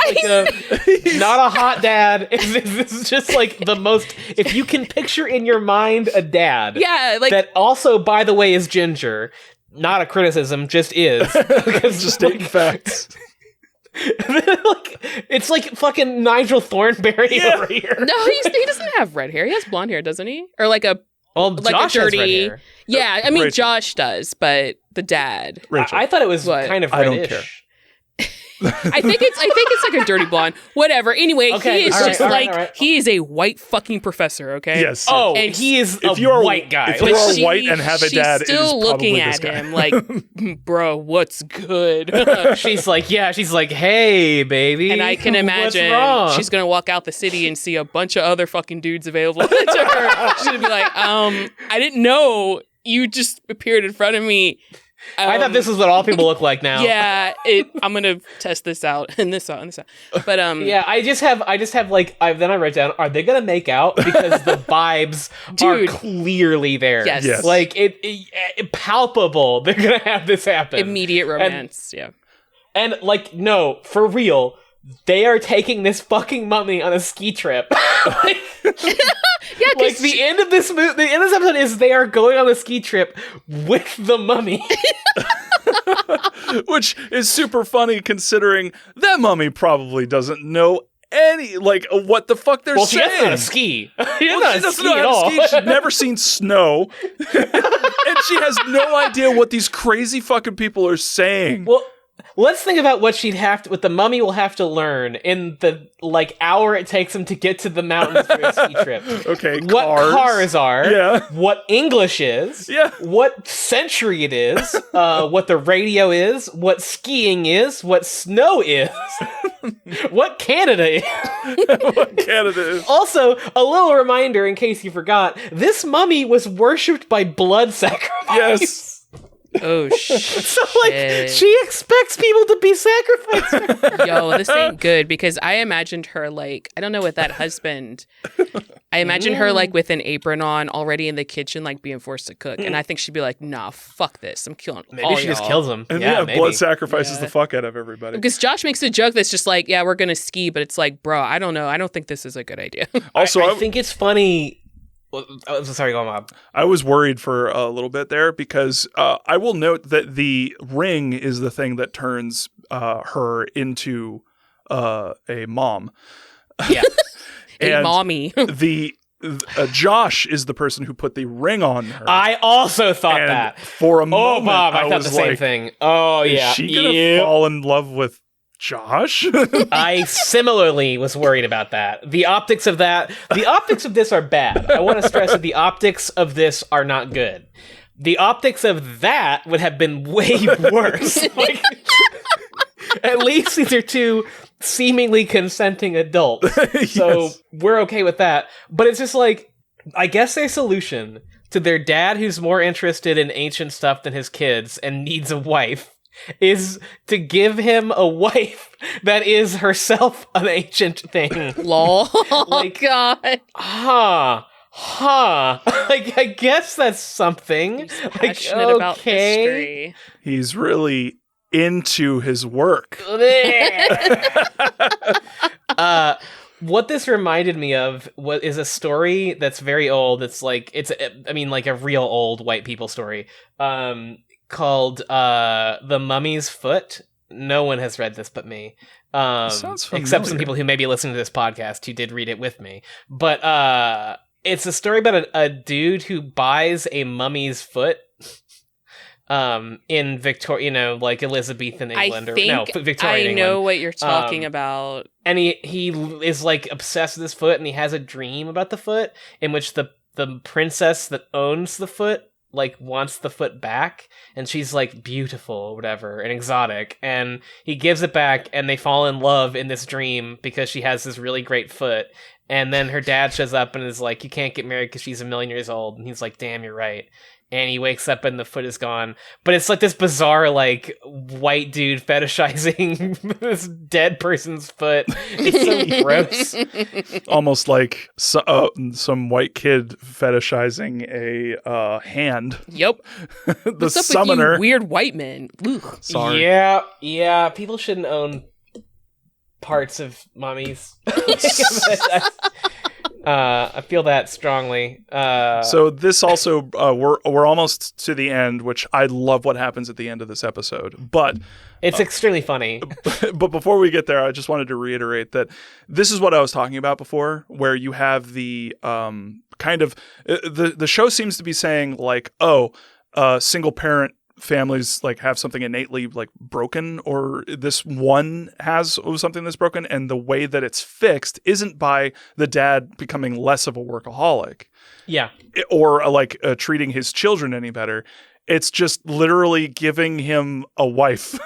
Speaker 3: a hot dad. This is just like the most. If you can picture in your mind a dad,
Speaker 2: like
Speaker 3: that also, by the way, is ginger. Not a criticism, just is.
Speaker 1: It's just stating facts.
Speaker 3: Like, it's like fucking Nigel Thornberry over here.
Speaker 2: No, he doesn't have red hair. He has blonde hair, doesn't he? Or like a
Speaker 3: Josh
Speaker 2: a dirty.
Speaker 3: has red hair.
Speaker 2: Yeah, I mean
Speaker 1: Rachel.
Speaker 2: Josh does, but the dad.
Speaker 1: Rachel.
Speaker 3: I thought it was kind of
Speaker 1: I don't
Speaker 3: reddish.
Speaker 1: care.
Speaker 2: I think it's like a dirty blonde. Whatever. Anyway,
Speaker 3: Okay,
Speaker 2: he is
Speaker 3: all right,
Speaker 2: just
Speaker 3: all right,
Speaker 2: like
Speaker 3: all right.
Speaker 2: he is a white fucking professor. Okay.
Speaker 1: Yes.
Speaker 3: Oh,
Speaker 2: And
Speaker 3: he is
Speaker 1: if
Speaker 3: a
Speaker 1: you are
Speaker 3: white guy.
Speaker 1: if you are white and have a dad,
Speaker 2: she's
Speaker 1: it is
Speaker 2: still
Speaker 1: probably
Speaker 2: looking
Speaker 1: this
Speaker 2: at
Speaker 1: guy.
Speaker 2: him like, bro, what's good?
Speaker 3: She's like, hey, baby.
Speaker 2: And I can
Speaker 3: what's
Speaker 2: imagine
Speaker 3: wrong?
Speaker 2: she's gonna walk out the city and see a bunch of other fucking dudes available to her. She's gonna be like, I didn't know you just appeared in front of me.
Speaker 3: I thought this was what all people look like now.
Speaker 2: Yeah, I'm gonna test this out and this out and this out. But
Speaker 3: Yeah, I just have like then I wrote down, are they gonna make out? Because the vibes
Speaker 2: Dude.
Speaker 3: are clearly there.
Speaker 2: Yes.
Speaker 1: Yes.
Speaker 3: Like it palpable. They're gonna have this happen.
Speaker 2: immediate romance. Yeah.
Speaker 3: And like, no, for real, they are taking this fucking mummy on a ski trip.
Speaker 2: Yeah,
Speaker 3: Like the end of this episode is they are going on a ski trip with the mummy.
Speaker 1: Which is super funny considering that mummy probably doesn't know what the fuck they're
Speaker 3: Well, she
Speaker 1: saying.
Speaker 3: doesn't know how to ski. She
Speaker 1: Well,
Speaker 3: doesn't
Speaker 1: she doesn't
Speaker 3: know
Speaker 1: know
Speaker 3: how
Speaker 1: how
Speaker 3: to
Speaker 1: to
Speaker 3: ski
Speaker 1: ski. She's never seen snow. And she has no idea what these crazy fucking people are saying.
Speaker 3: Well, let's think about what what the mummy will have to learn in the hour it takes him to get to the mountains for a ski trip.
Speaker 1: Okay,
Speaker 3: What cars are,
Speaker 1: Yeah.
Speaker 3: what English is,
Speaker 1: Yeah.
Speaker 3: what century it is, what the radio is, what skiing is, what snow is, what Canada is.
Speaker 1: What Canada is.
Speaker 3: Also, a little reminder in case you forgot, this mummy was worshipped by blood sacrifice.
Speaker 1: Yes.
Speaker 2: Oh shit.
Speaker 3: So, she expects people to be sacrificed.
Speaker 2: Yo, this ain't good because I imagined her I don't know, with that husband. I imagined her with an apron on already in the kitchen, being forced to cook. And I think she'd be like, nah, fuck this. I'm killing all
Speaker 3: Maybe she just
Speaker 2: y'all."
Speaker 3: kills him.
Speaker 1: And
Speaker 3: yeah, maybe.
Speaker 1: blood sacrifices the fuck out of everybody.
Speaker 2: Because Josh makes a joke that's just yeah, we're going to ski. But it's like, bro, I don't know. I don't think this is a good idea.
Speaker 1: Also,
Speaker 3: I think it's funny. Sorry, go on, Bob.
Speaker 1: I was worried for a little bit there because I will note that the ring is the thing that turns her into a mom.
Speaker 2: Yeah. A
Speaker 1: And
Speaker 2: mommy.
Speaker 1: Josh is the person who put the ring on her.
Speaker 3: I also thought
Speaker 1: and
Speaker 3: that.
Speaker 1: for a
Speaker 3: Oh,
Speaker 1: moment,
Speaker 3: Bob, I thought
Speaker 1: was
Speaker 3: the same
Speaker 1: like,
Speaker 3: thing. Oh, yeah.
Speaker 1: Is she gonna fall in love with Josh?
Speaker 3: I similarly was worried about that. The optics of this are bad. I want to stress that the optics of this are not good. The optics of that would have been way worse. At least these are two seemingly consenting adults. So
Speaker 1: Yes.
Speaker 3: we're okay with that. But it's just I guess their solution to their dad who's more interested in ancient stuff than his kids and needs a wife is to give him a wife that is herself an ancient thing.
Speaker 2: Lol. Oh, God.
Speaker 3: I guess that's something.
Speaker 2: He's passionate about history.
Speaker 1: He's really into his work.
Speaker 3: What this reminded me of is a story that's very old. It's a real old white people story. Called The Mummy's Foot. No one has read this but me.
Speaker 1: Sounds familiar.
Speaker 3: Except some people who may be listening to this podcast who did read it with me. But it's a story about a dude who buys a mummy's foot. In Victoria, like Elizabethan England, Victorian England.
Speaker 2: I know what you're talking about.
Speaker 3: And he is like obsessed with this foot, and he has a dream about the foot in which the princess that owns the foot like wants the foot back, and she's like beautiful or whatever and exotic, and he gives it back, and they fall in love in this dream because she has this really great foot. And then her dad shows up and is like, you can't get married because she's 1,000,000 years old. And he's like, damn, you're right. And he wakes up and the foot is gone. But it's like this bizarre, like, white dude fetishizing this dead person's foot. It's so gross.
Speaker 1: Almost like some white kid fetishizing a hand.
Speaker 2: Yep.
Speaker 1: The
Speaker 2: What's up
Speaker 1: summoner.
Speaker 2: with you weird white men? Ugh.
Speaker 1: Sorry.
Speaker 3: Yeah. People shouldn't own parts of mummies. I feel that strongly.
Speaker 1: So this also, we're almost to the end, which I love what happens at the end of this episode. But
Speaker 3: it's extremely funny.
Speaker 1: But before we get there, I just wanted to reiterate that this is what I was talking about before, where you have the kind of the show seems to be saying like, single parent families like have something innately like broken, or this one has something that's broken, and the way that it's fixed isn't by the dad becoming less of a workaholic, or like treating his children any better. It's just literally giving him a wife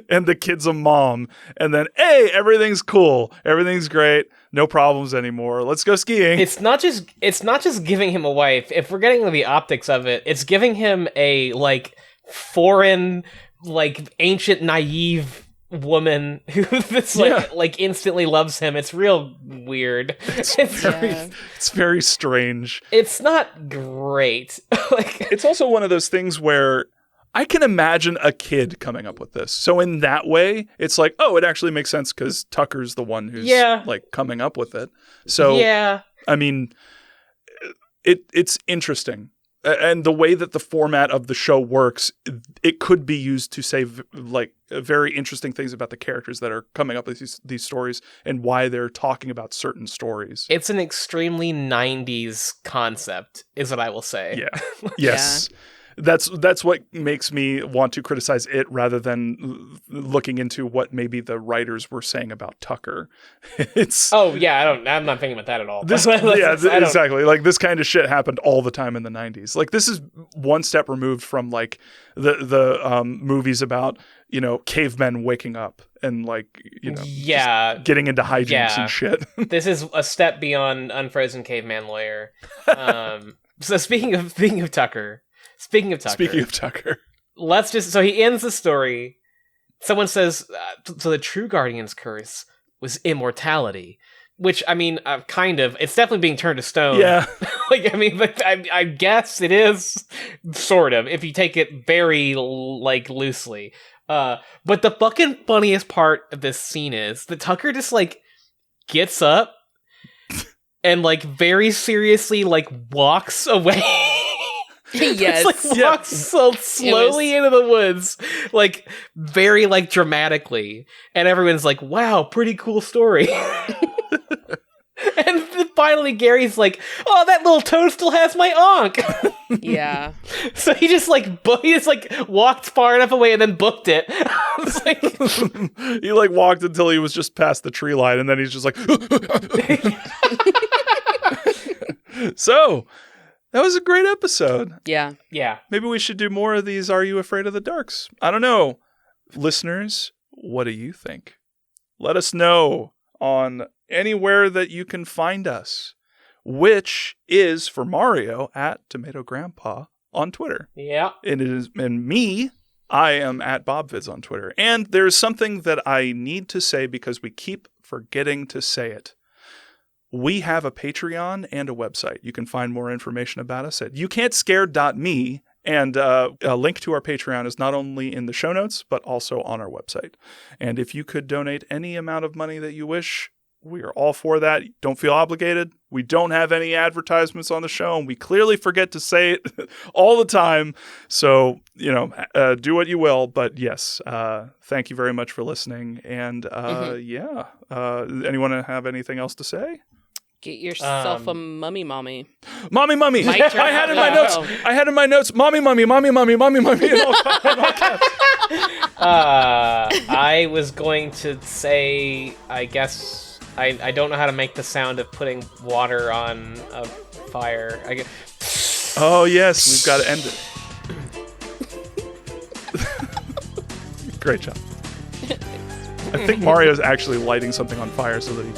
Speaker 1: and the kid's a mom, and then hey, everything's cool, everything's great, no problems anymore, let's go skiing.
Speaker 3: It's not just giving him a wife. If we're getting to the optics of it, it's giving him a like foreign, like ancient, naive woman who this like instantly loves him. It's real weird.
Speaker 1: It's very strange.
Speaker 3: It's not great. Like,
Speaker 1: it's also one of those things where I can imagine a kid coming up with this. So in that way, it's like, it actually makes sense because Tucker's the one who's like coming up with it. So I mean, it's interesting. And the way that the format of the show works, it could be used to say like very interesting things about the characters that are coming up with these stories and why they're talking about certain stories.
Speaker 3: It's an extremely 90s concept, is what I will say.
Speaker 1: Yeah. Yes. Yeah. That's what makes me want to criticize it rather than looking into what maybe the writers were saying about Tucker.
Speaker 3: I'm not thinking about that at all.
Speaker 1: Exactly. Like this kind of shit happened all the time in the 90s. Like this is one step removed from like the movies about, cavemen waking up and like, just getting into hijinks and shit.
Speaker 3: This is a step beyond Unfrozen Caveman Lawyer. So speaking of Tucker, so he ends the story. Someone says, so the true guardian's curse was immortality, which, I mean, it's definitely being turned to stone.
Speaker 1: Yeah.
Speaker 3: But I guess it is sort of, if you take it very, like, loosely. But the fucking funniest part of this scene is that Tucker just, like, gets up and, like, very seriously, like, walks away.
Speaker 2: Yes.
Speaker 3: Walks so slowly into the woods, like very like dramatically, and everyone's like, "Wow, pretty cool story." And finally, Gary's like, "Oh, that little toad still has my ankh."
Speaker 2: Yeah.
Speaker 3: So he just walked far enough away and then booked it. It's like
Speaker 1: he like walked until he was just past the tree line, and then he's just like, so. That was a great episode.
Speaker 2: Yeah.
Speaker 1: Maybe we should do more of these Are You Afraid of the Darks? I don't know. Listeners, what do you think? Let us know on anywhere that you can find us, which is for Mario at Tomato Grandpa on Twitter.
Speaker 3: Yeah.
Speaker 1: And me, I am at BobVids on Twitter. And there's something that I need to say because we keep forgetting to say it. We have a Patreon and a website. You can find more information about us at youcan'tscared.me, and a link to our Patreon is not only in the show notes, but also on our website. And if you could donate any amount of money that you wish, We are all for that. Don't feel obligated. We don't have any advertisements on the show, and we clearly forget to say it all the time. So, do what you will. But yes, thank you very much for listening. And anyone have anything else to say?
Speaker 2: Get yourself a mummy mommy.
Speaker 1: Mommy.
Speaker 2: My turn.
Speaker 1: I had in my notes. Mommy.
Speaker 3: I was going to say, I guess I don't know how to make the sound of putting water on a fire.
Speaker 1: Oh yes, we've got to end it. Great job. I think Mario's actually lighting something on fire so that he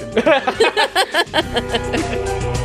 Speaker 1: can.